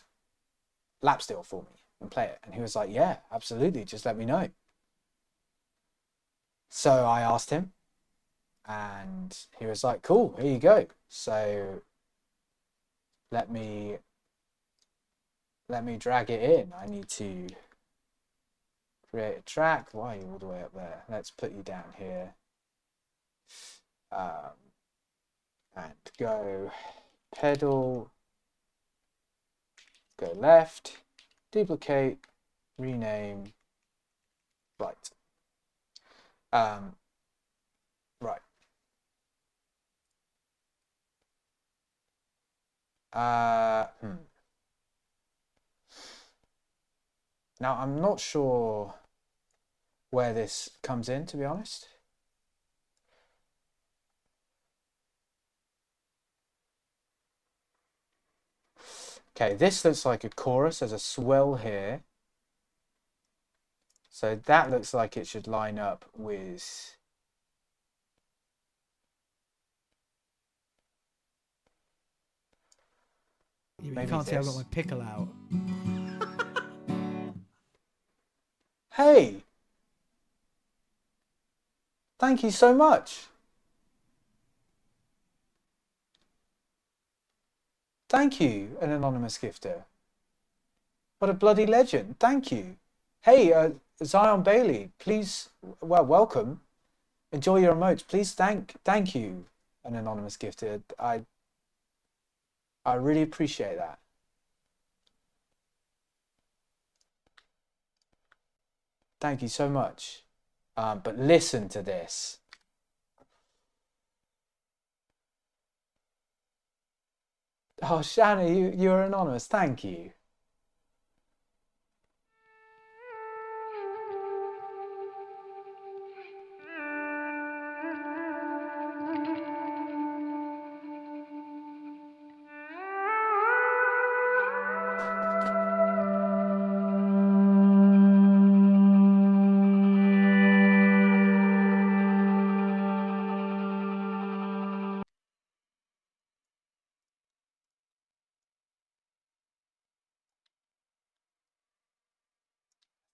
lap steel for me and play it? And he was like, yeah, absolutely, just let me know. So I asked him, and he was like, cool, here you go. So let me drag it in. I need to create a track. Why are you all the way up there? Let's put you down here. And go pedal, go left, duplicate, rename, right. Right. Now I'm not sure where this comes in, to be honest. Okay, this looks like a chorus. There's a swell here. So that looks like it should line up with You maybe can't see I've got this. my pickle out. Hey! Thank you so much. Thank you, an anonymous gifter. What a bloody legend. Thank you. Hey, Zion Bailey, please, well, welcome. Enjoy your emotes. Please thank you, an anonymous gifter. I really appreciate that. Thank you so much. But listen to this. Oh, Shanna, you're anonymous. Thank you.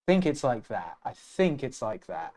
I think it's like that. I think it's like that.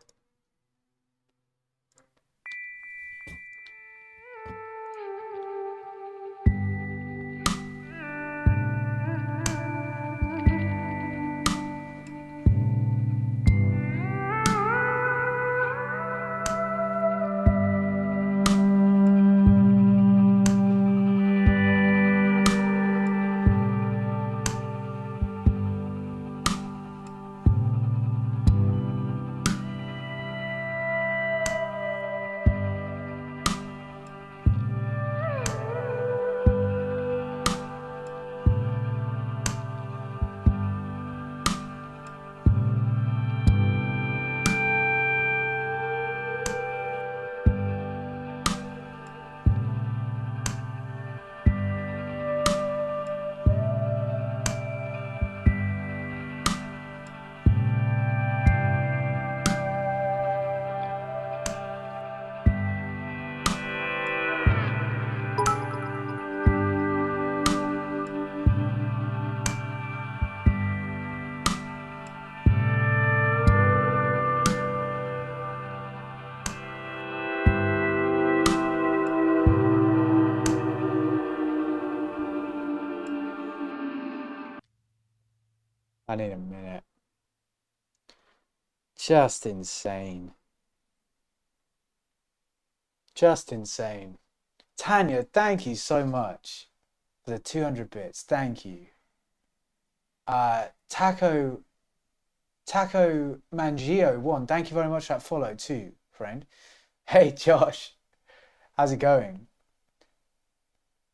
I need a minute. Just insane. Just insane. Tanya, thank you so much for the 200 bits. Thank you. Taco Mangio 1. Thank you very much for that follow too, friend. Hey Josh, how's it going?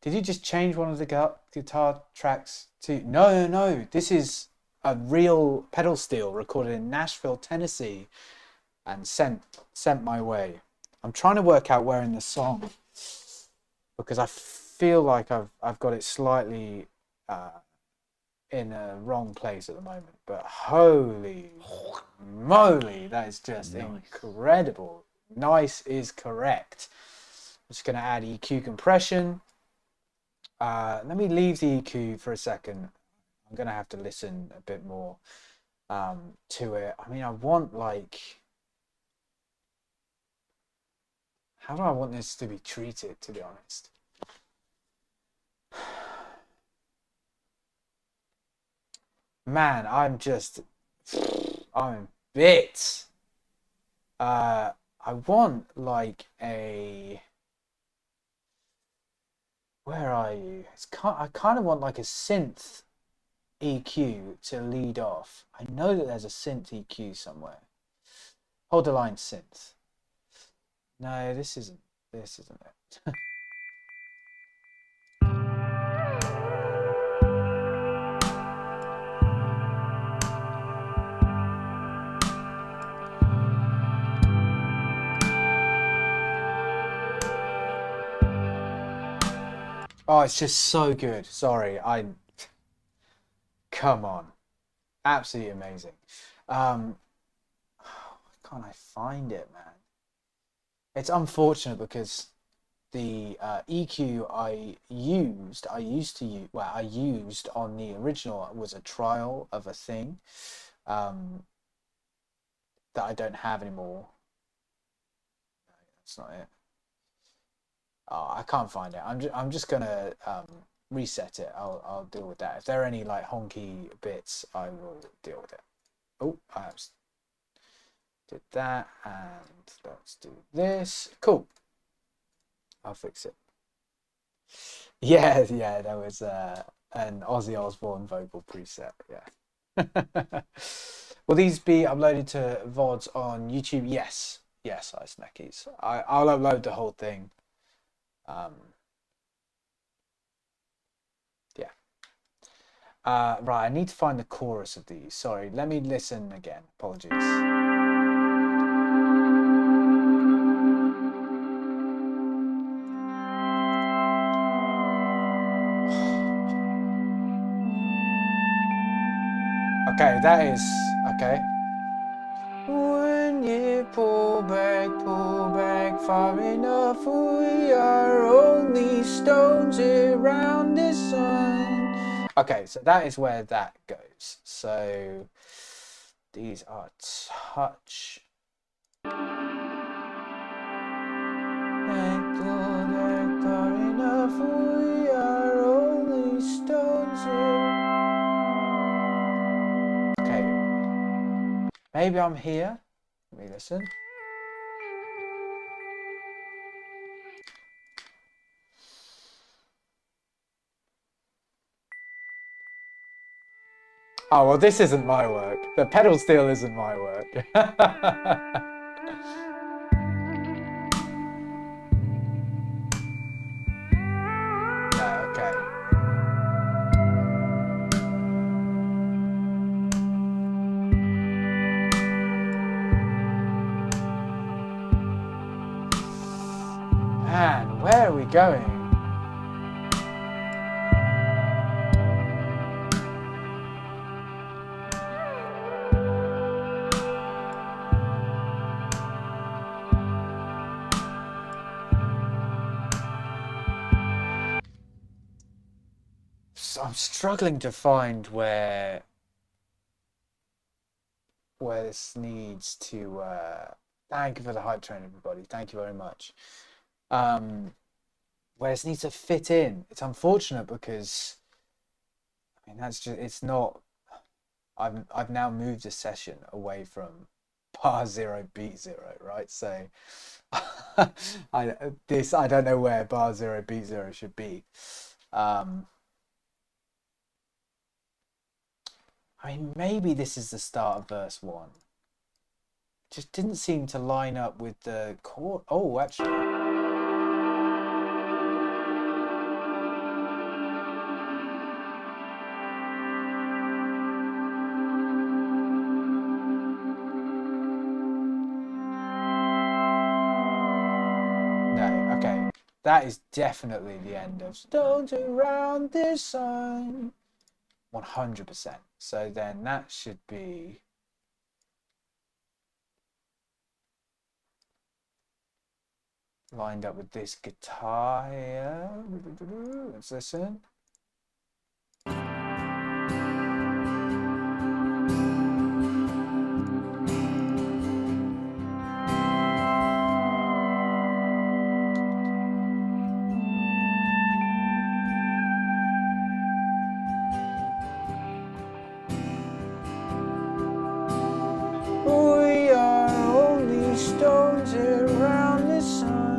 Did you just change one of the guitar tracks to? No. This is a real pedal steel recorded in Nashville, Tennessee, and sent my way. I'm trying to work out where in the song, because I feel like I've got it slightly in a wrong place at the moment. But holy moly, that is just incredible. Nice is correct. I'm just going to add EQ compression. Let me leave the EQ for a second. I'm going to have to listen a bit more to it. I mean, I want like... How do I want this to be treated, to be honest? Man, I'm in bits. I want like a... Where are you? I kind of want like a synth EQ to lead off. I know that there's a synth EQ somewhere. Hold the line, synth. No, this isn't it. Oh, it's just so good. Sorry, come on. Absolutely amazing. Why can't I find it, man? It's unfortunate because the EQ I used on the original was a trial of a thing that I don't have anymore. No, that's not it. Oh, I can't find it. I'm just gonna reset it. I'll deal with that. If there are any like honky bits, I will deal with it. Oh, I did that, and let's do this. Cool. I'll fix it. Yeah, there was an Ozzy Osbourne vocal preset. Yeah. Will these be uploaded to VODs on YouTube? Yes, Ice Neckies. I'll upload the whole thing. Yeah. Right, I need to find the chorus of these. Sorry, let me listen again. Apologies. Okay, that is okay. When you pull back far enough, we are only stones around the sun. Okay, so that is where that goes. So these are touch. Far enough, we are only stones around. Okay, maybe I'm here. Let me listen. Oh, well, this isn't my work. The pedal steel isn't my work. No, okay. Man, where are we going? So I'm struggling to find where this needs to thank you for the hype train, everybody. Thank you very much. Where this needs to fit in. It's unfortunate because I mean that's just it's not I've now moved the session away from bar zero, beat zero, right? So I don't know where bar zero, beat zero should be. I mean, maybe this is the start of verse 1. Just didn't seem to line up with the chord. Oh, actually. No, okay. That is definitely the end of Stones Around This Sun. 100%. So then that should be... lined up with this guitar here. Let's listen. We are only stones around the sun.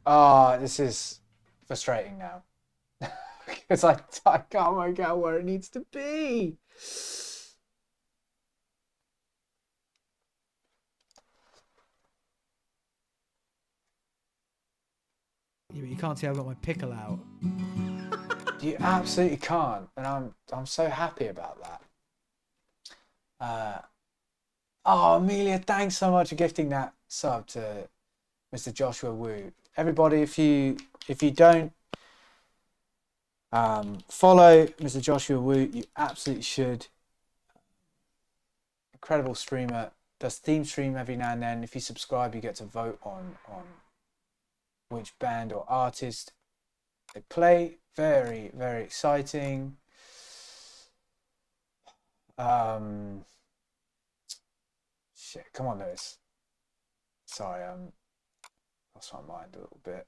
Oh, this is frustrating now. Because I can't work out where it needs to be. Yeah, but you can't see I've got my pickle out. You absolutely can't, and I'm so happy about that. Oh, Amelia, thanks so much for gifting that sub to Mr. Joshua Wu. Everybody, if you don't follow Mr. Joshua Wu, you absolutely should. Incredible streamer, does theme stream every now and then. If you subscribe, you get to vote on which band or artist they play. Very, very exciting. Shit, come on, Lewis. Sorry, lost my mind a little bit.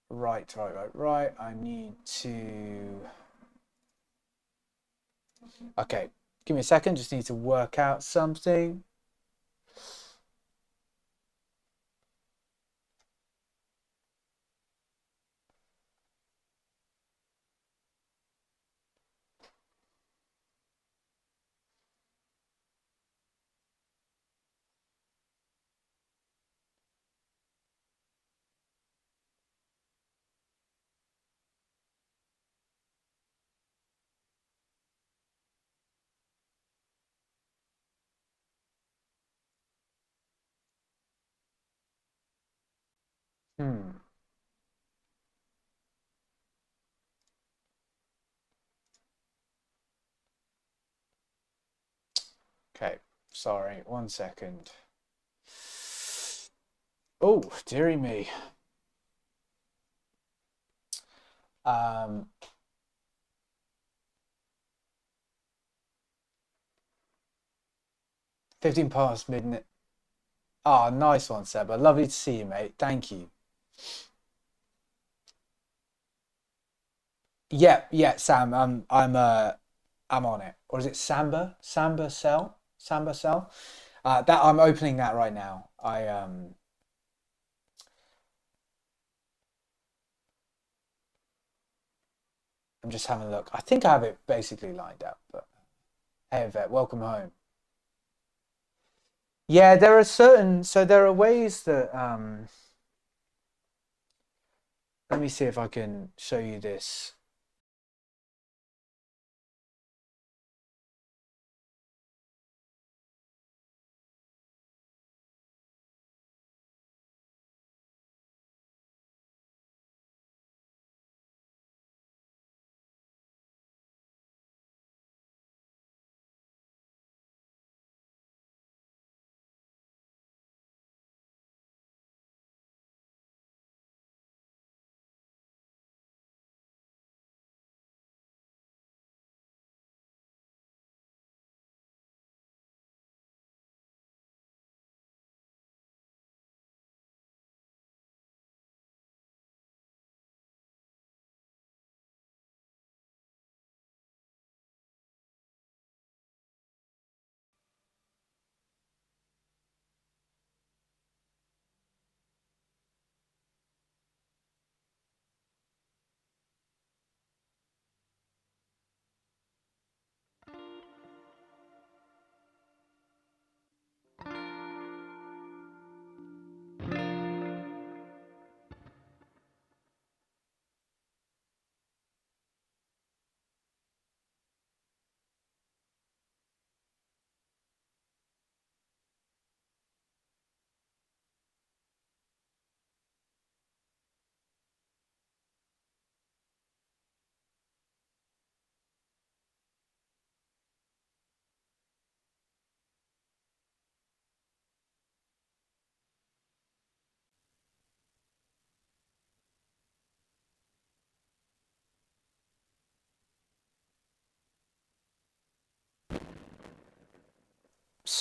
Right. I need to... Okay, give me a second. Just need to work out something. Okay, sorry, 1 second. Oh, dearie me. 15 past midnight. Oh, nice one, Seba. Lovely to see you, mate. Thank you. Yeah, Sam. I'm on it. Or is it Samba? Samba Cell? Samba Cell? That I'm opening that right now. I'm just having a look. I think I have it basically lined up, but hey, Yvette, welcome home. Yeah, there are ways that let me see if I can show you this.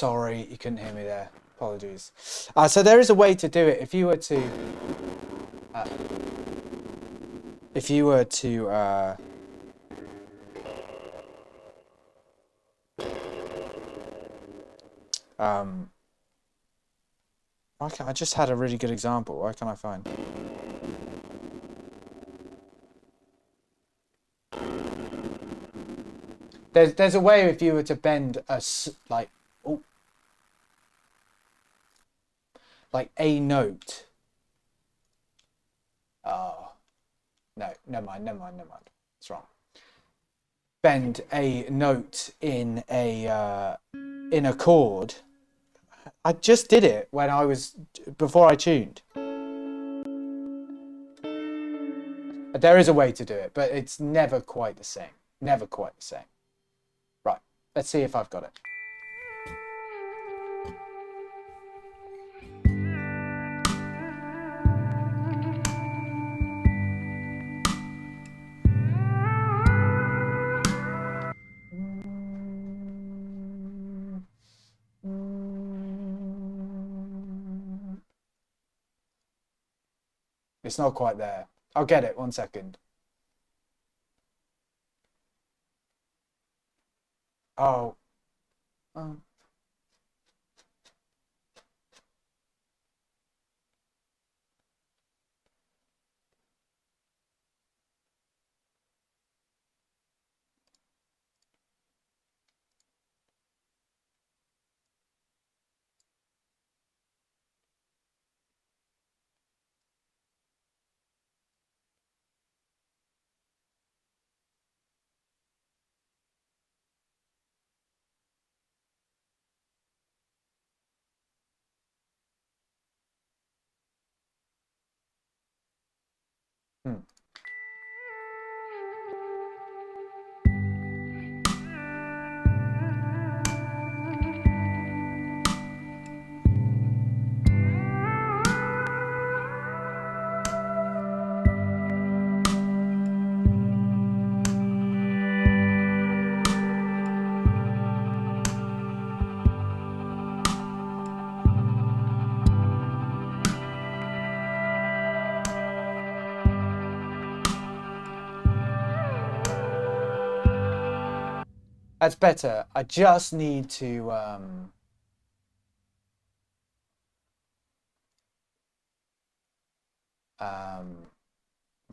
Sorry, you couldn't hear me there. Apologies. So there is a way to do it. If you were to... why can't, I just had a really good example. Why can't I find... There's a way if you were to bend like a note. Oh, no, never mind. It's wrong. Bend a note in a chord. I just did it when before I tuned. There is a way to do it, but it's never quite the same. Never quite the same. Right, let's see if I've got it. It's not quite there. I'll get it, 1 second. Oh. That's better. I just need to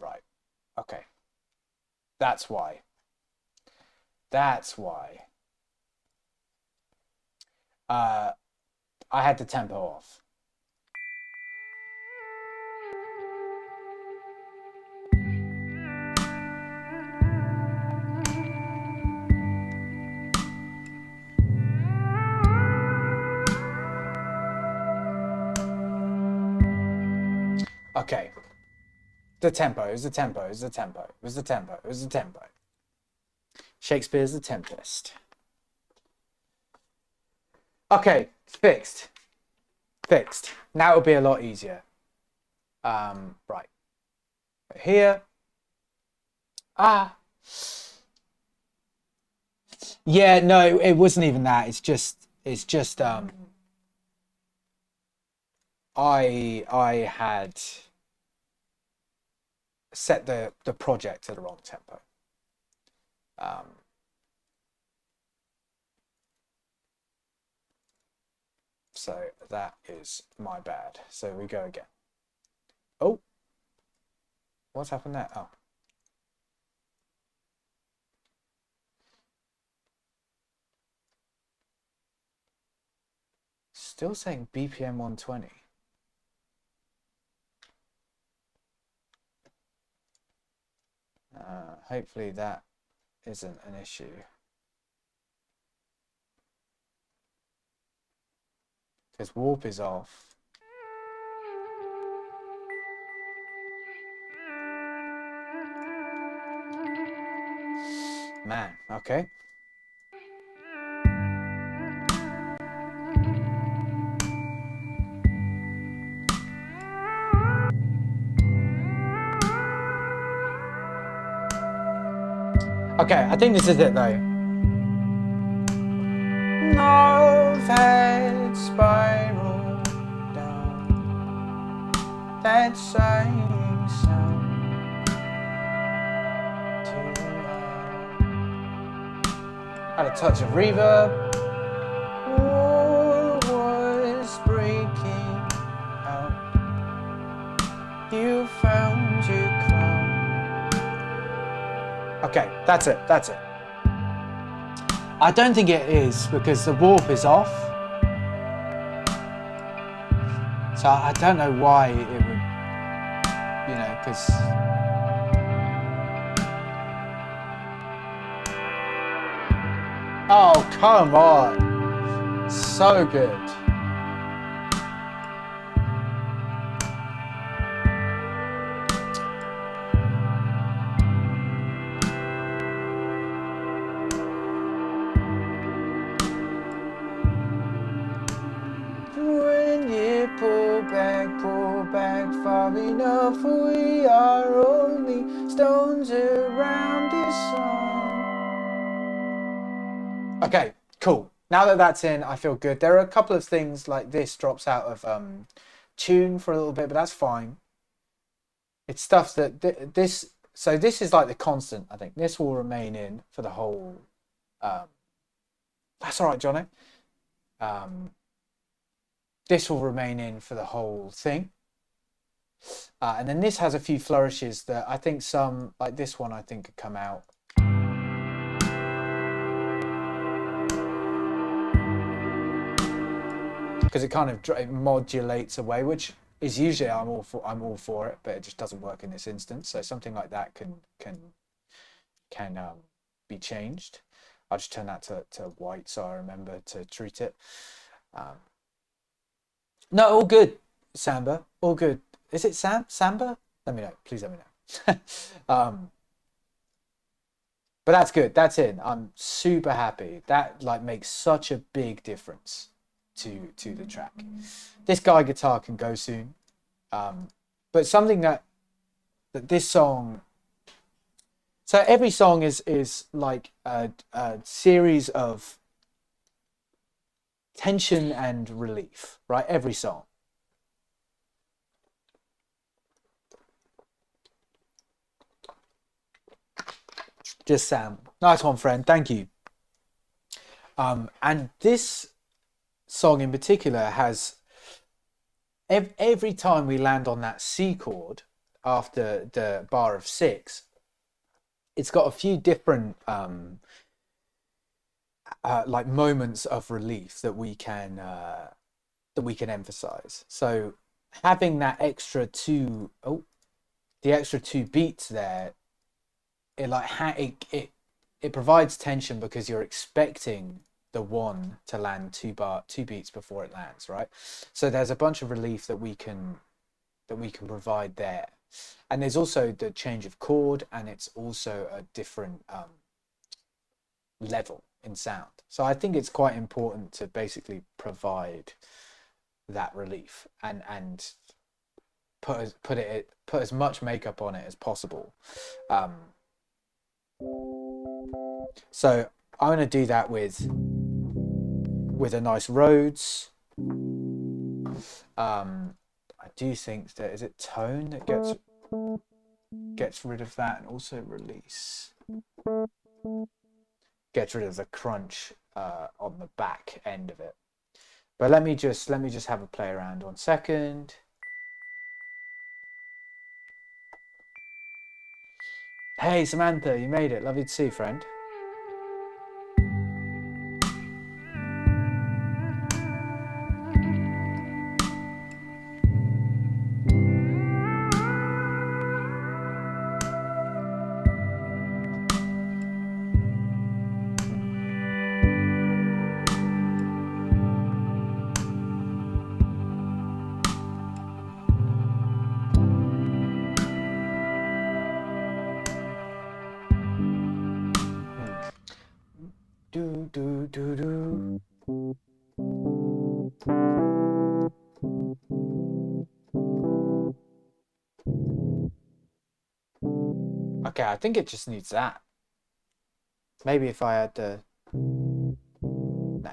right. Okay. That's why. I had the tempo off. Okay. The tempo. Shakespeare's The Tempest. Okay, fixed. Now it'll be a lot easier. Right. Here. Yeah, no, it wasn't even that. It's just I had set the project to the wrong tempo. So that is my bad. So we go again. Oh, what's happened there? Oh. Still saying BPM 120. Hopefully that isn't an issue. Because warp is off. Man, okay. Okay, I think this is it though. Love had spiraled down that same sound to had a touch of reverb. War was breaking out. You found your crown. Okay, that's it. That's it. I don't think it is because the warp is off. So I don't know why it would, you know, because... Oh, come on. So good. When you pull back far enough, we are only stones around the sun. Okay, cool. Now that that's in, I feel good. There are a couple of things like this drops out of tune for a little bit, but that's fine. It's stuff that this. So this is like the constant. I think this will remain in for the whole. That's all right, Johnny. This will remain in for the whole thing. And then this has a few flourishes that I think some, like this one, I think could come out. Because it kind of it modulates away, which is usually I'm all for it, but it just doesn't work in this instance. So something like that can be changed. I'll just turn that to white so I remember to treat it. No, all good, Samba. All good. Is it Samba? Let me know. Please let me know. But that's good. That's in. I'm super happy. That like makes such a big difference to the track. This guy guitar can go soon. But something that this song. So every song is like a series of tension and relief, right? Every song. Just Sam. Nice one, friend. Thank you. And this song in particular has every time we land on that C chord after the bar of 6, it's got a few different like moments of relief that we can emphasize. So having that extra the extra 2 beats there, it provides tension because you're expecting the 1 to land 2 beats before it lands, right? So there's a bunch of relief that we can provide there. And there's also the change of chord, and it's also a different level in sound. So I think it's quite important to basically provide that relief and put as much makeup on it as possible. So I'm going to do that with a nice Rhodes. I do think that is it tone that gets rid of that, and also release gets rid of the crunch on the back end of it. But let me just have a play around 1 second. Hey Samantha, you made it. Lovely to see you, friend. Do do do do. Okay, I think it just needs that. Maybe if I had the... No.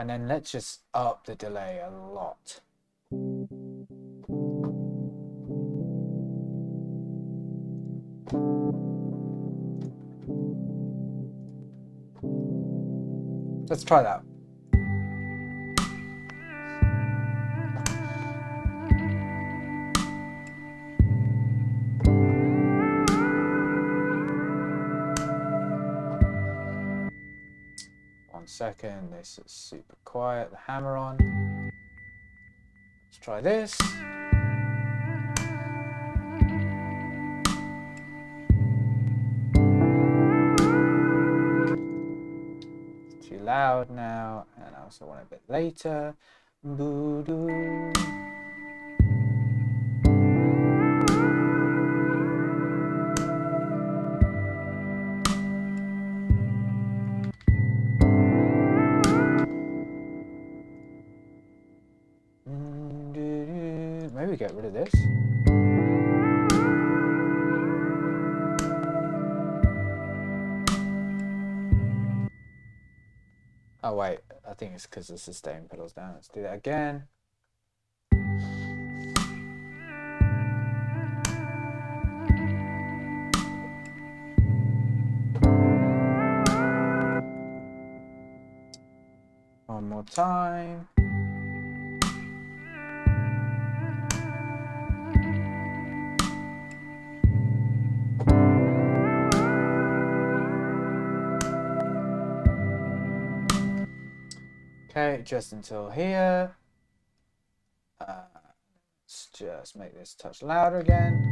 And then let's just up the delay a lot. Let's try that. One second, this is super quiet. The hammer on. Let's try this. Too loud now, and I also want it a bit later. Boo-doo. Maybe get rid of this. Oh wait, I think it's because the sustain pedal's down. Let's do that again. One more time. Okay, just until here. Let's just make this touch louder again.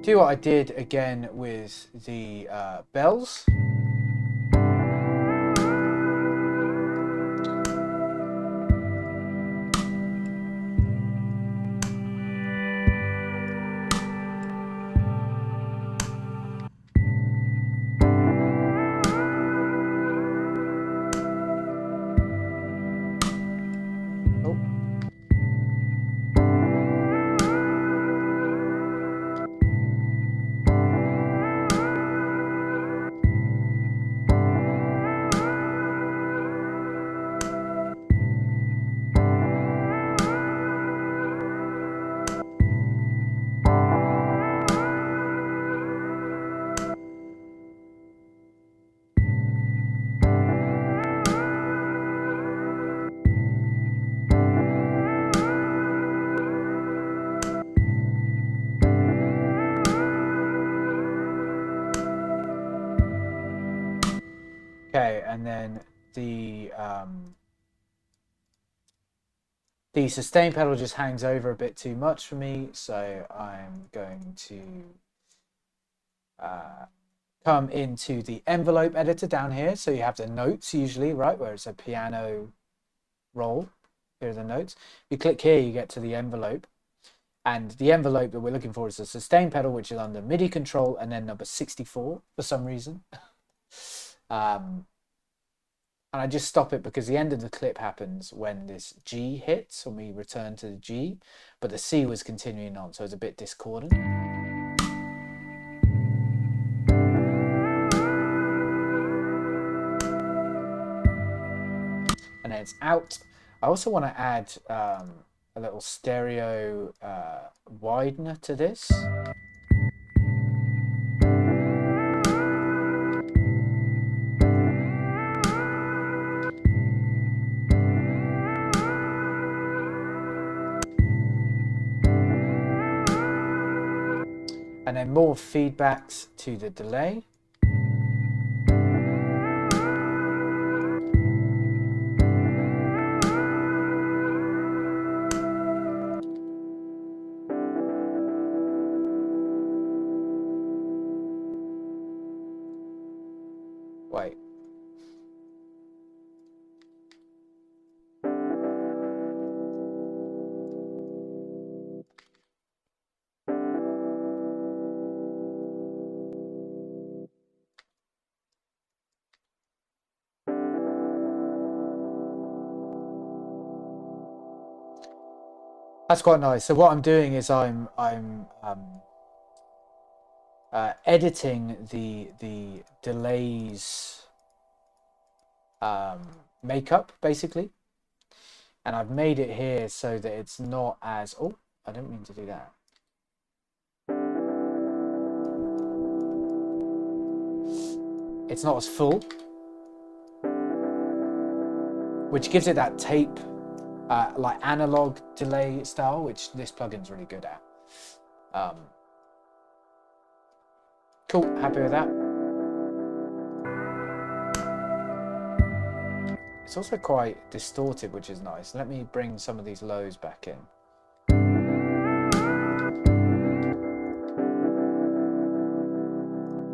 Do what I did again with the bells. Okay, and then the sustain pedal just hangs over a bit too much for me, so I'm going to come into the envelope editor down here. So you have the notes usually, right, where it's a piano roll. Here are the notes. You click here, you get to the envelope. And the envelope that we're looking for is the sustain pedal, which is under MIDI control, and then number 64 for some reason. And I just stop it because the end of the clip happens when this G hits, when we return to the G, but the C was continuing on, so it's a bit discordant. And then it's out. I also want to add a little stereo widener to this. And then more feedbacks to the delay. Wait. That's quite nice. So what I'm doing is I'm editing the delays makeup basically, and I've made it here so that it's not as I didn't mean to do that. It's not as full, which gives it that tape like analog delay style, which this plugin's really good at. Cool, happy with that. It's also quite distorted, which is nice. Let me bring some of these lows back in.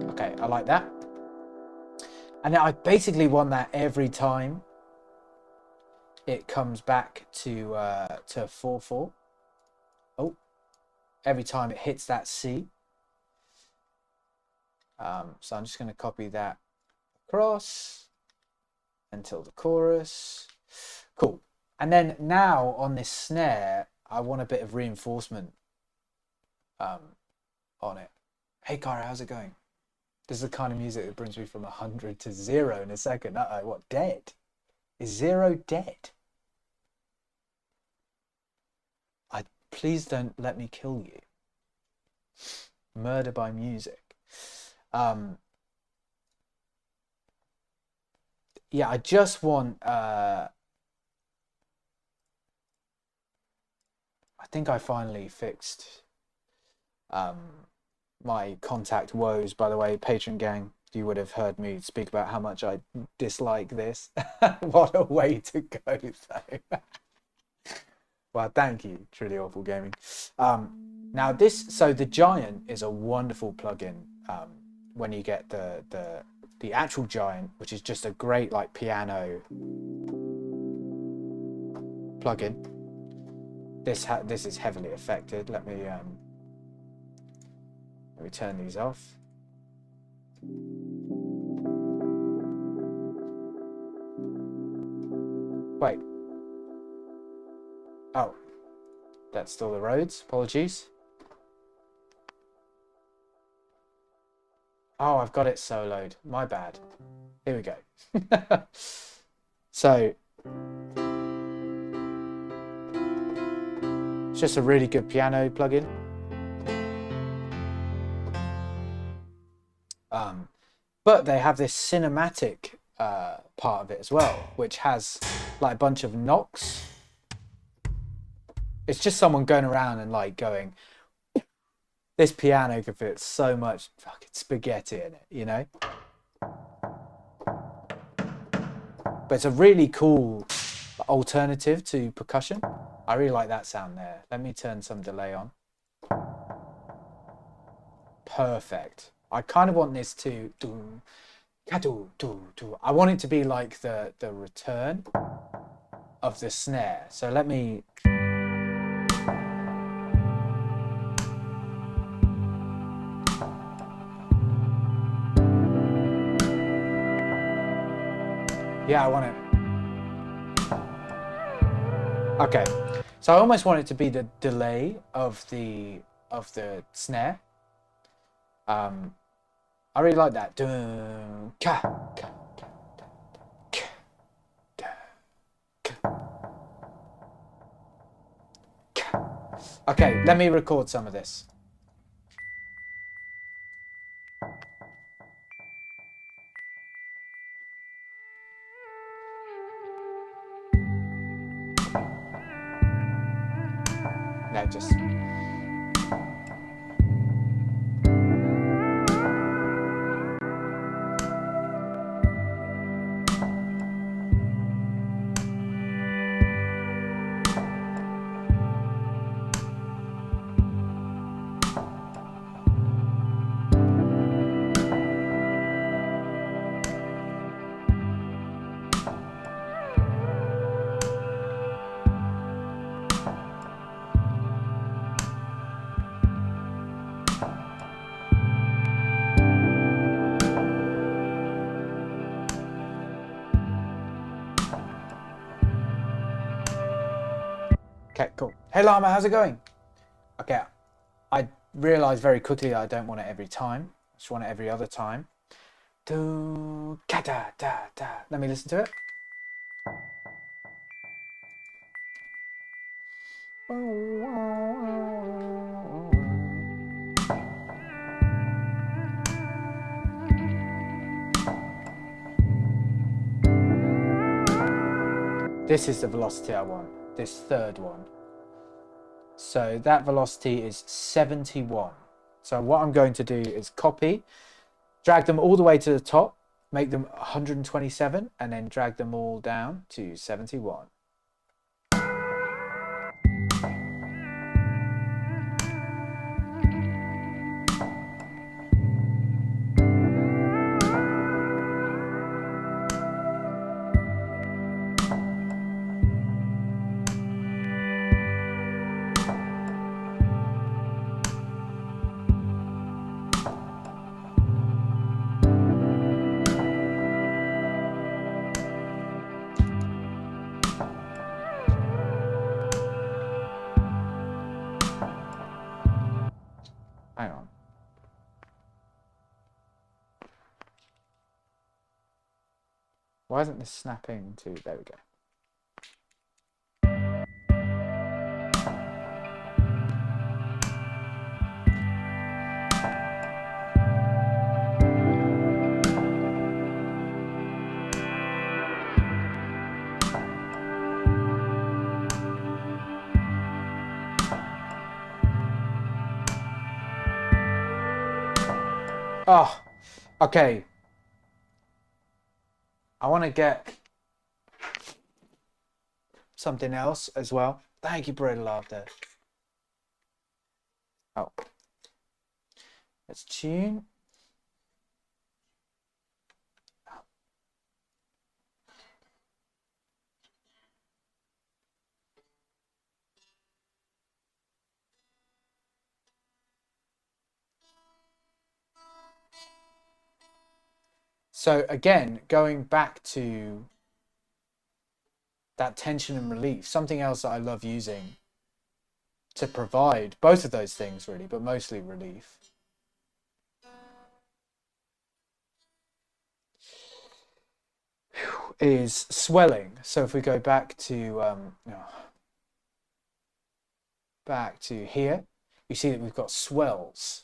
Okay, I like that. And I basically want that every time it comes back to 4/4. Oh, every time it hits that C. So I'm just going to copy that across until the chorus. Cool. And then now on this snare, I want a bit of reinforcement on it. Hey, Cara, how's it going? This is the kind of music that brings me from 100 to 0 in a second. Uh-oh, what, dead? Is 0 dead? Please don't let me kill you. Murder by music. Yeah, I just want I think I finally fixed my contact woes. By the way, patron gang, you would have heard me speak about how much I dislike this. What a way to go though. Well, thank you, Truly Awful Gaming. Now so the Giant is a wonderful plugin when you get the actual Giant, which is just a great like piano plugin. This is heavily affected. Let me turn these off. Wait. Oh, that's still the Rhodes. Apologies. Oh, I've got it soloed. My bad. Here we go. So it's just a really good piano plugin. But they have this cinematic part of it as well, which has like a bunch of knocks. It's just someone going around and like going, this piano could fit so much fucking spaghetti in it, you know? But it's a really cool alternative to percussion. I really like that sound there. Let me turn some delay on. Perfect. I kind of want this to I want it to be like the return of the snare. So let me I want it. Okay. So I almost want it to be the delay of the snare. I really like that. Okay, let me record some of this. No, just... Hey Llama, how's it going? Okay, I realised very quickly that I don't want it every time. I just want it every other time. Do ka da da da. Let me listen to it. This is the velocity I want, this third one. So that velocity is 71. So what I'm going to do is copy, drag them all the way to the top, make them 127, and then drag them all down to 71. Hang on. Why isn't this snapping to... There we go. Oh, okay. I want to get something else as well. Thank you, Brother Laughter. Oh. Let's tune. So again, going back to that tension and relief, something else that I love using to provide both of those things really, but mostly relief, is swelling. So if we go back to here, you see that we've got swells.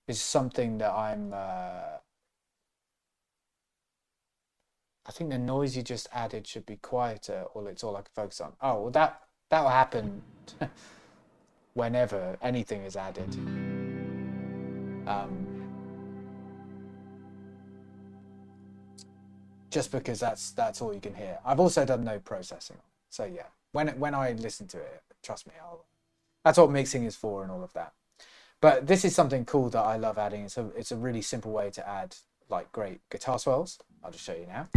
Is something that I think the noise you just added should be quieter, or it's all I can focus on. Oh, well, that'll happen whenever anything is added. Just because that's all you can hear. I've also done no processing, so yeah. When I listen to it, trust me, that's what mixing is for and all of that. But this is something cool that I love adding. It's a really simple way to add like great guitar swells. I'll just show you now.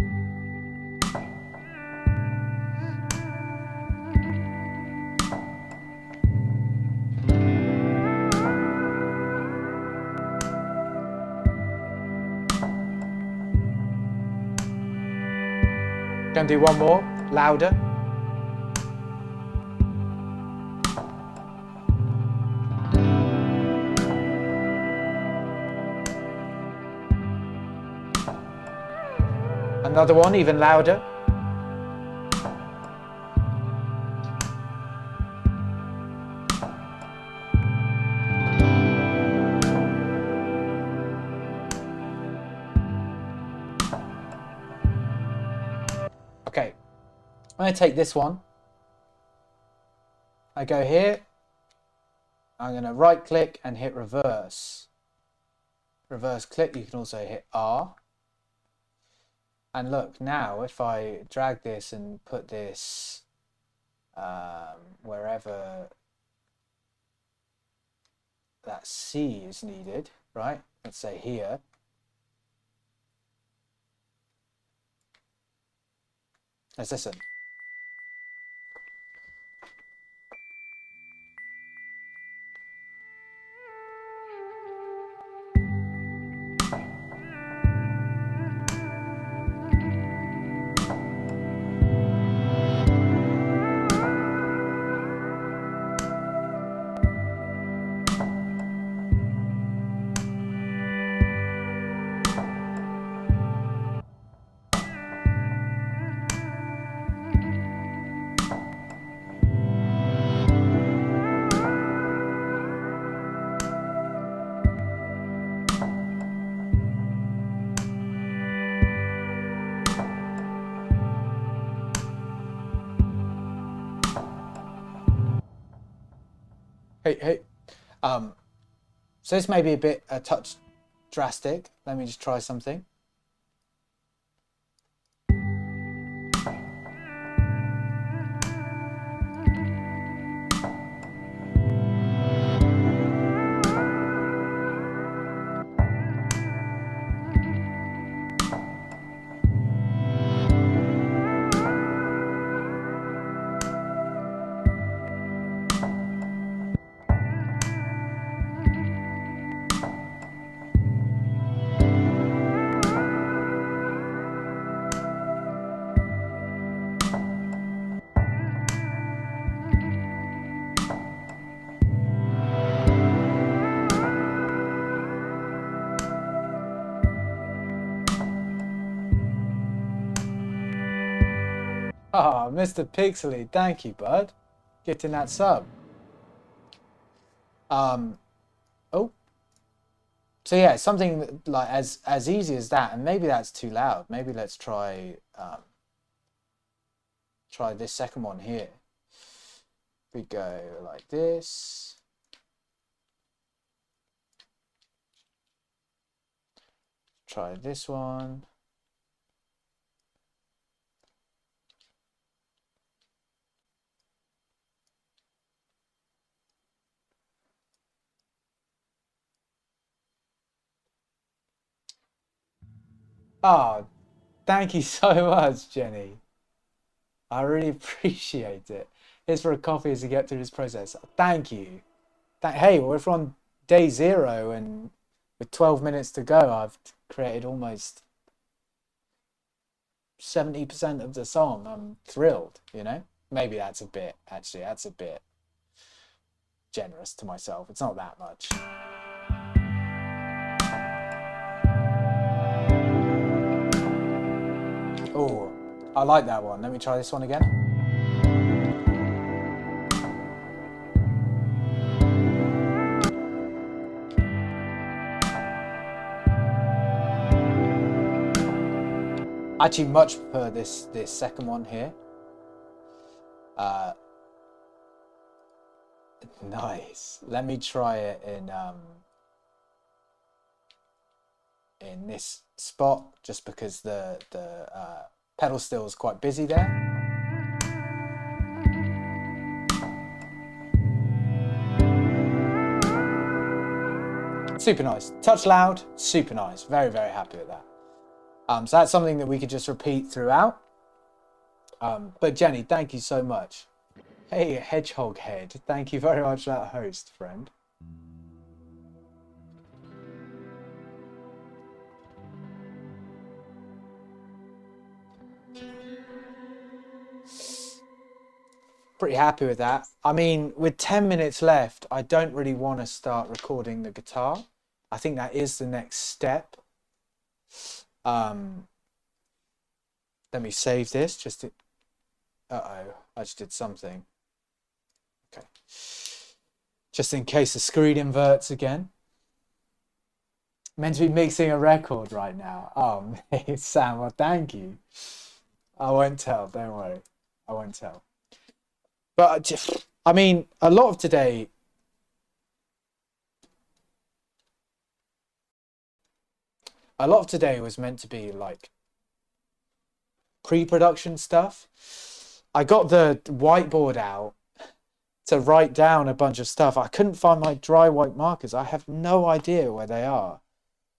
Gonna do one more, louder. Another one, even louder. Okay, I'm going to take this one. I go here. I'm going to right click and hit reverse. Reverse click, you can also hit R. And look, now if I drag this and put this wherever that C is needed, right? Let's say here. Let's listen. Hey. So this may be a touch drastic. Let me just try something. Oh, Mr. Pixely, thank you, bud. Getting that sub. Oh. So yeah, something like as easy as that, and maybe that's too loud. Maybe let's try try this second one here. We go like this. Try this one. Oh, thank you so much, Jenny. I really appreciate it. Here's for a coffee as we get through this process. Thank you. Hey, well, if we're on day 0 and with 12 minutes to go, I've created almost 70% of the song. I'm thrilled, you know? Maybe that's a bit, actually, that's a bit generous to myself. It's not that much. Oh, I like that one. Let me try this one again. I actually much prefer this second one here. Nice. Let me try it in this spot, just because the pedal steel is quite busy there. Super nice. Touch loud, super nice. Very, very happy with that. So that's something that we could just repeat throughout. But Jenny, thank you so much. Hey, Hedgehog Head, thank you very much for that host, friend. Pretty happy with that. I mean, with 10 minutes left, I don't really want to start recording the guitar. I think that is the next step. Let me save this just to... Uh-oh, I just did something. Okay. Just in case the screen inverts again. Meant to be mixing a record right now. Oh, mate, Sam, well, thank you. I won't tell, don't worry. I won't tell. But, I mean, a lot of today... A lot of today was meant to be, like, pre-production stuff. I got the whiteboard out to write down a bunch of stuff. I couldn't find my dry white markers. I have no idea where they are,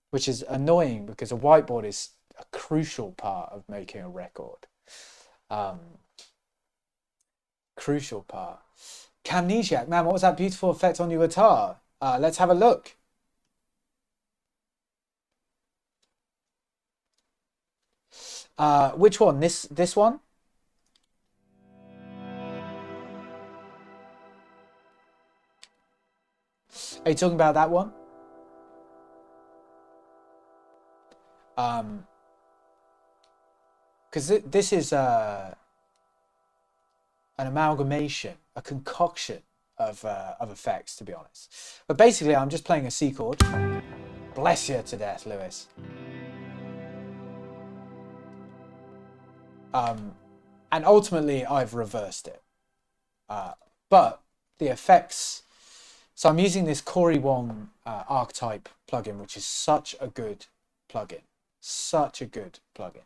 which is annoying because a whiteboard is a crucial part of making a record. Crucial part. Camnesiac, man, what was that beautiful effect on your guitar? Let's have a look. Which one? This one? Are you talking about that one? Because this is an amalgamation, a concoction of effects, to be honest. But basically, I'm just playing a C chord. Bless you to death, Lewis. And ultimately, I've reversed it. But the effects So I'm using this Corey Wong archetype plugin, which is such a good plugin. Such a good plugin.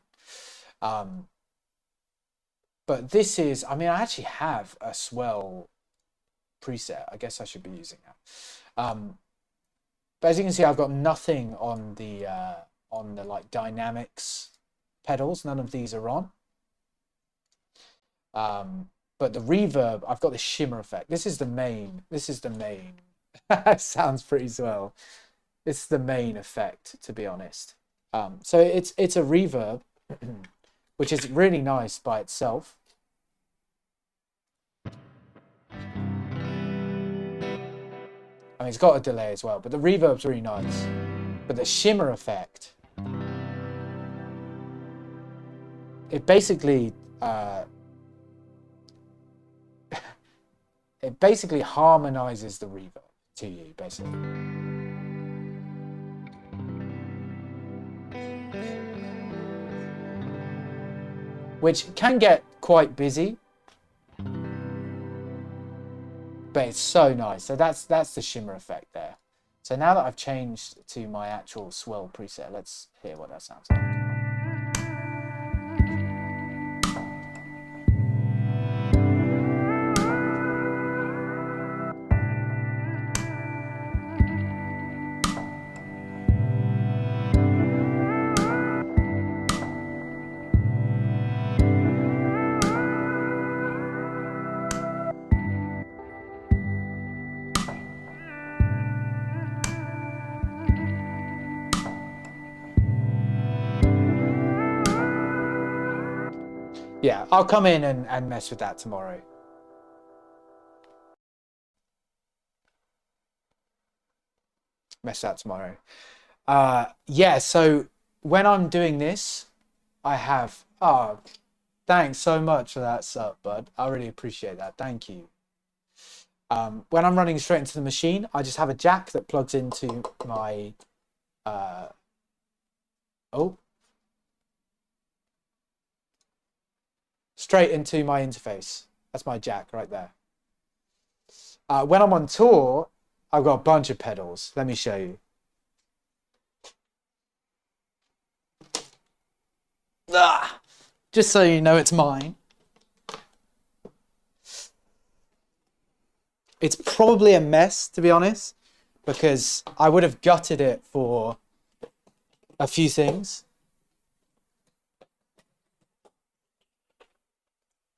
But this is, I mean, I actually have a swell preset. I guess I should be using that. But as you can see, I've got nothing on the like dynamics pedals. None of these are on. But the reverb, I've got the shimmer effect. This is the main. Sounds pretty swell. This is the main effect, to be honest. So it's a reverb, which is really nice by itself. I mean, it's got a delay as well, but the reverb's really nice. But the shimmer effect, it basically harmonizes the reverb to you, basically. Which can get quite busy, but it's so nice. So that's the shimmer effect there. So now that I've changed to my actual swell preset, let's hear what that sounds like. Yeah, I'll come in and mess with that tomorrow. Yeah, so when I'm doing this, I have... Oh, thanks so much for that sub, bud. I really appreciate that. Thank you. When I'm running straight into the machine, I just have a jack that plugs into my... straight into my interface. That's my jack right there. When I'm on tour, I've got a bunch of pedals. Let me show you. Just so you know it's mine. It's probably a mess, to be honest, because I would have gutted it for a few things.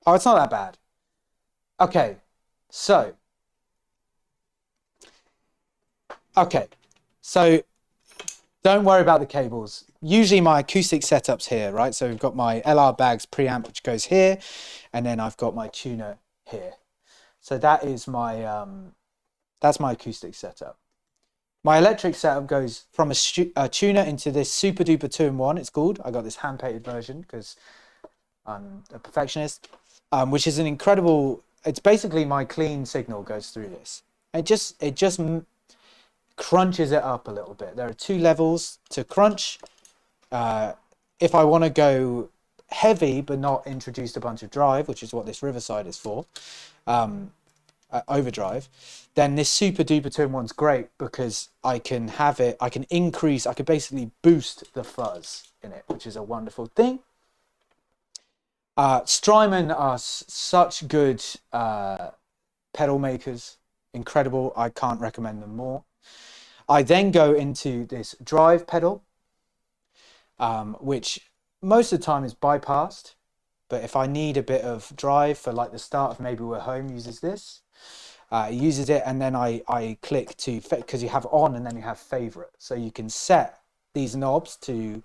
Oh, it's not that bad. Okay, so don't worry about the cables. Usually my acoustic setup's here, right? So we've got my LR Bags preamp, which goes here, and then I've got my tuner here. So that is my that's my acoustic setup. My electric setup goes from a tuner into this super duper 2-in-1. It's called. I got this hand painted version because I'm a perfectionist, which is an incredible. It's basically my clean signal goes through this. It just crunches it up a little bit. There are 2 levels to crunch. If I want to go heavy but not introduce a bunch of drive, which is what this Riverside is for, overdrive, then this super duper 2-in-1's great because I can have it, I can increase, I could basically boost the fuzz in it, which is a wonderful thing. Strymon are such good pedal makers, incredible. I can't recommend them more. I then go into this drive pedal, which most of the time is bypassed, but if I need a bit of drive for like the start of Maybe We're Home, uses this. It uses it, and then I click to, because you have on and then you have favorite, so you can set these knobs to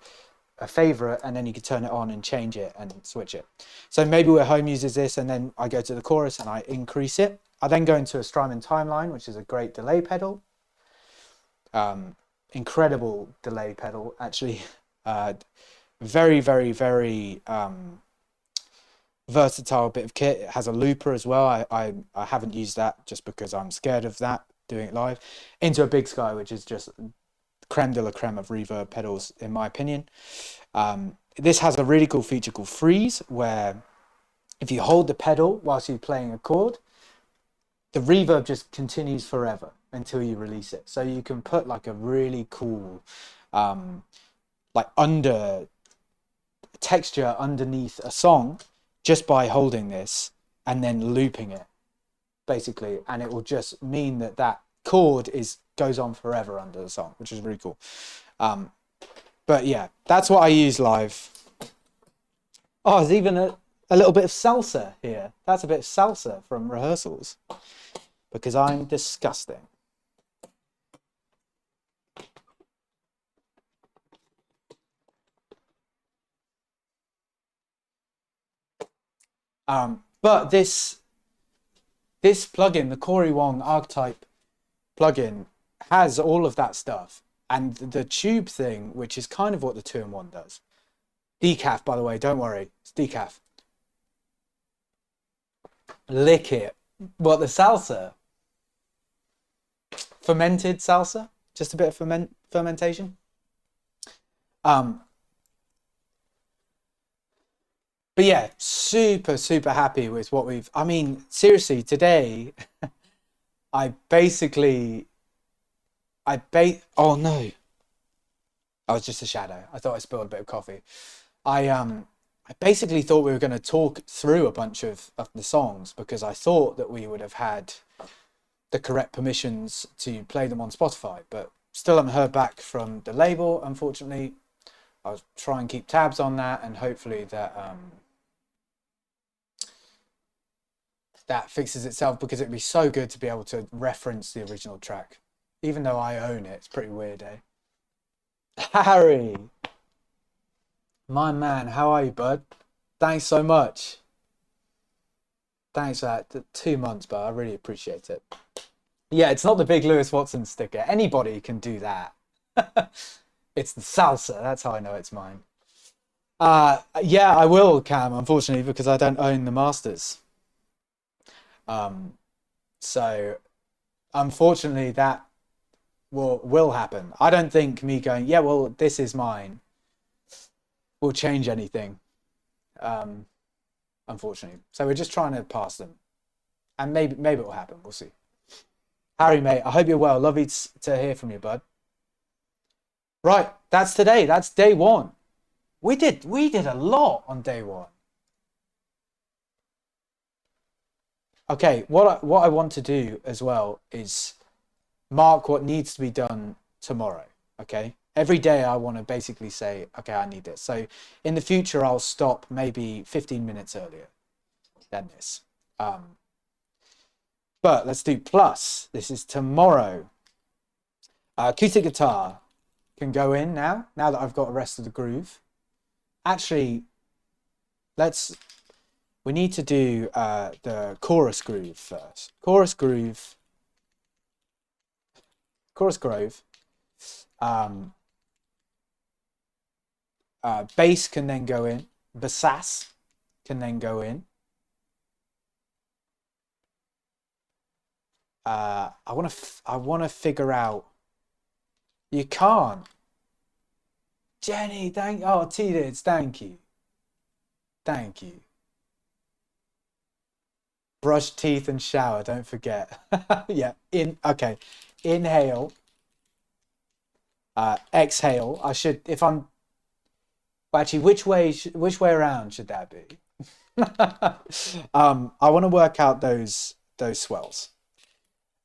a favorite and then you can turn it on and change it and switch it. So Maybe We're Home uses this, and then I go to the chorus and I increase it. I then go into a Strymon Timeline, which is a great delay pedal. Incredible delay pedal, actually. Very, very, very versatile bit of kit. It has a looper as well. I haven't used that just because I'm scared of that, doing it live. Into a Big Sky, which is just creme de la creme of reverb pedals, in my opinion. This has a really cool feature called Freeze, where if you hold the pedal whilst you're playing a chord, the reverb just continues forever. until you release it. So you can put like a really cool like under texture underneath a song just by holding this and then looping it basically, and it will just mean that that chord goes on forever under the song, which is really cool. But yeah, that's what I use live. Oh, there's even a little bit of salsa here. That's a bit of salsa from rehearsals because I'm disgusting. But this plugin, the Corey Wong archetype plugin, has all of that stuff, and the tube thing, which is kind of what the 2-in-1 does. Decaf, by the way, don't worry, it's decaf. Lick it. What, the salsa? Fermented salsa, just a bit of fermentation. But yeah, super happy with what we've. I mean, seriously, today, I basically. Oh no. I was just a shadow. I thought I spilled a bit of coffee. I basically thought we were going to talk through a bunch of the songs because I thought that we would have had the correct permissions to play them on Spotify, but still haven't heard back from the label, unfortunately. I'll try and keep tabs on that, and hopefully that that fixes itself, because it'd be so good to be able to reference the original track. Even though I own it, it's pretty weird, eh? Harry! My man, how are you, bud? Thanks so much. Thanks for that. 2 months, but I really appreciate it. Yeah, it's not the big Lewis Watson sticker. Anybody can do that. It's the salsa. That's how I know it's mine. Yeah, I will, Cam, unfortunately, because I don't own the masters. So unfortunately that will happen. I don't think me going, yeah, well, this is mine, will change anything. Unfortunately. So we're just trying to pass them. And maybe it will happen. We'll see. Harry, mate, I hope you're well. Lovely to hear from you, bud. Right, that's today. That's day one. We did a lot on day one. Okay, what I want to do as well is mark what needs to be done tomorrow. Okay, every day I want to basically say, okay, I need this. So in the future, I'll stop maybe 15 minutes earlier than this. But let's do plus. This is tomorrow. Acoustic guitar can go in now that I've got the rest of the groove. Actually, we need to do the chorus groove first. Chorus groove. Bass can then go in. Bass can then go in. I want to figure out. You can't. Jenny, T-Lids, thank you. Thank you. Brush teeth and shower, don't forget. Yeah, okay. Inhale. Exhale. I should, if I'm, well, actually, which way around should that be? I want to work out those swells.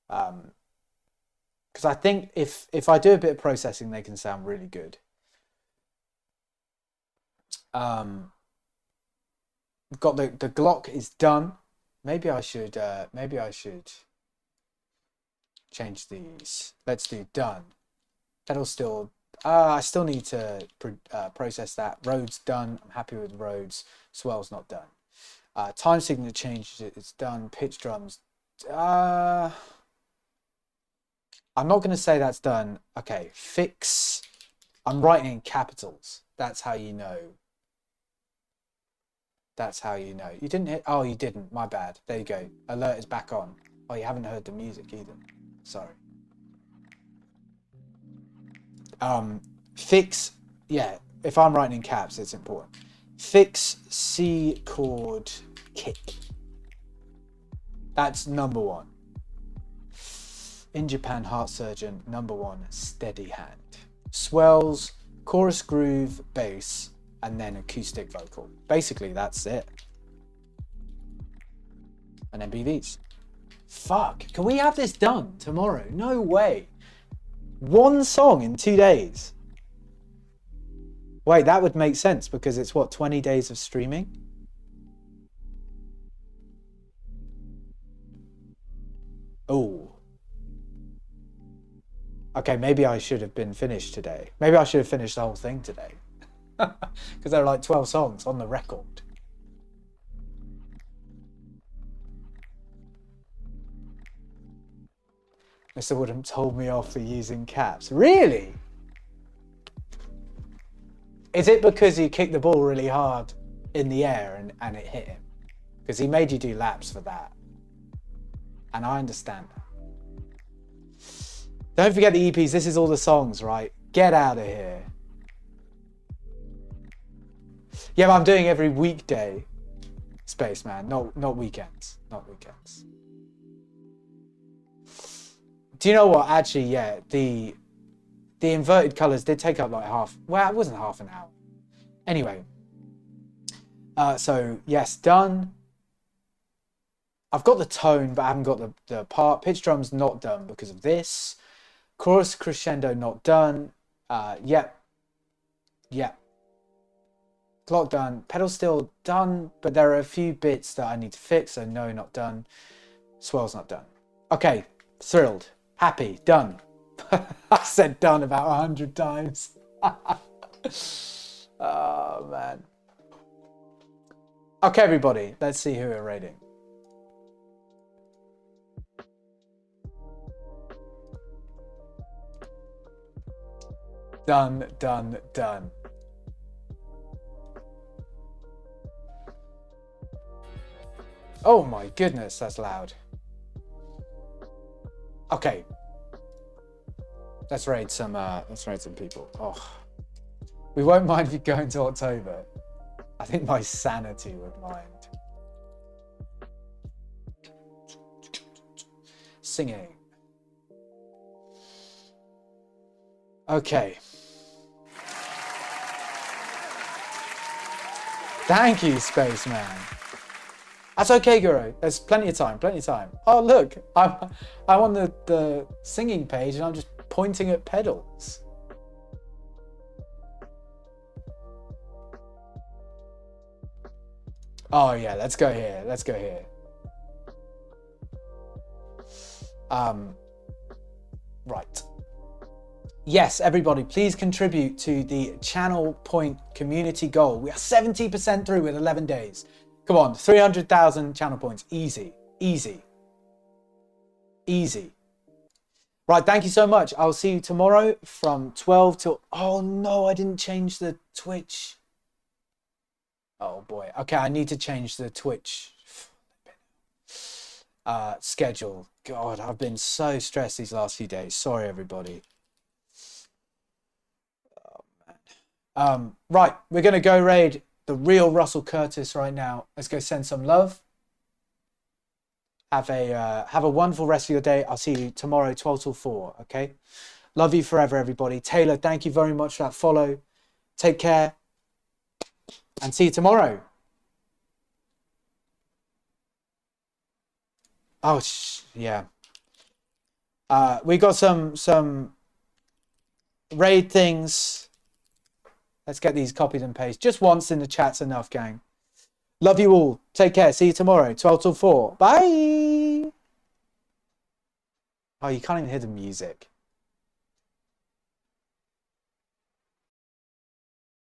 Because I think if I do a bit of processing, they can sound really good. Got the Glock is done. Maybe I should change these. Let's do done. That'll still. I still need to process that. Rhodes done. I'm happy with Rhodes. Swell's not done. Time signature change. It's done. Pitch drums. I'm not going to say that's done. Okay. Fix. I'm writing in capitals. That's how you know. That's how you know. You didn't hit. Oh, you didn't. My bad. There you go. Alert is back on. Oh, you haven't heard the music either. Sorry. Fix. Yeah. If I'm writing in caps, it's important. Fix C chord kick. That's number one. In Japan, Heart Surgeon, number 1, Steady Hand. Swells, chorus groove, bass, and then acoustic vocal. Basically, that's it. And then BVs. Fuck, can we have this done tomorrow? No way. 1 song in 2 days. Wait, that would make sense because it's what, 20 days of streaming? Oh. Okay, maybe I should have been finished today. Maybe I should have finished the whole thing today. Because there are like 12 songs on the record. Mr. Woodham told me off for using caps. Really? Is it because he kicked the ball really hard in the air and it hit him? Because he made you do laps for that. And I understand that. Don't forget the EPs. This is all the songs, right? Get out of here. Yeah, but I'm doing every weekday, Spaceman. Not weekends. Not weekends. Do you know what? Actually, yeah, the inverted colours did take up like half. Well, it wasn't half an hour. Anyway. So, yes, done. I've got the tone, but I haven't got the part. Pitch drums not done because of this. Chorus crescendo not done. Yep. Clock done. Pedal still done, but there are a few bits that I need to fix, so no, not done. Swell's not done. Okay, thrilled. Happy, done. I said done about 100 times. Oh, man. Okay, everybody, let's see who we're rating. Done, done, done. Oh my goodness, that's loud. Okay. Let's raid some people. Oh. We won't mind if you go into October. I think my sanity would mind. Singing. Okay. Thank you, Spaceman. That's okay, Guru. There's plenty of time, plenty of time. Oh, look, I'm on the singing page and I'm just pointing at pedals. Oh yeah, let's go here. Let's go here. Right. Yes, everybody, please contribute to the Channel Point community goal. We are 70% through with 11 days. Come on, 300,000 channel points. Easy, easy, easy. Right, thank you so much. I'll see you tomorrow from 12 till... Oh no, I didn't change the Twitch. Oh boy. Okay, I need to change the Twitch schedule. God, I've been so stressed these last few days. Sorry, everybody. Oh, man. Right, we're going to go raid the real Russell Curtis right now. Let's go send some love. Have a wonderful rest of your day. I'll see you tomorrow, 12 till 4, okay? Love you forever, everybody. Taylor, thank you very much for that follow. Take care. And see you tomorrow. Oh, yeah. We got some raid things. Let's get these copied and pasted. Just once in the chat's enough, gang. Love you all. Take care. See you tomorrow, 12 till 4. Bye. Oh, you can't even hear the music.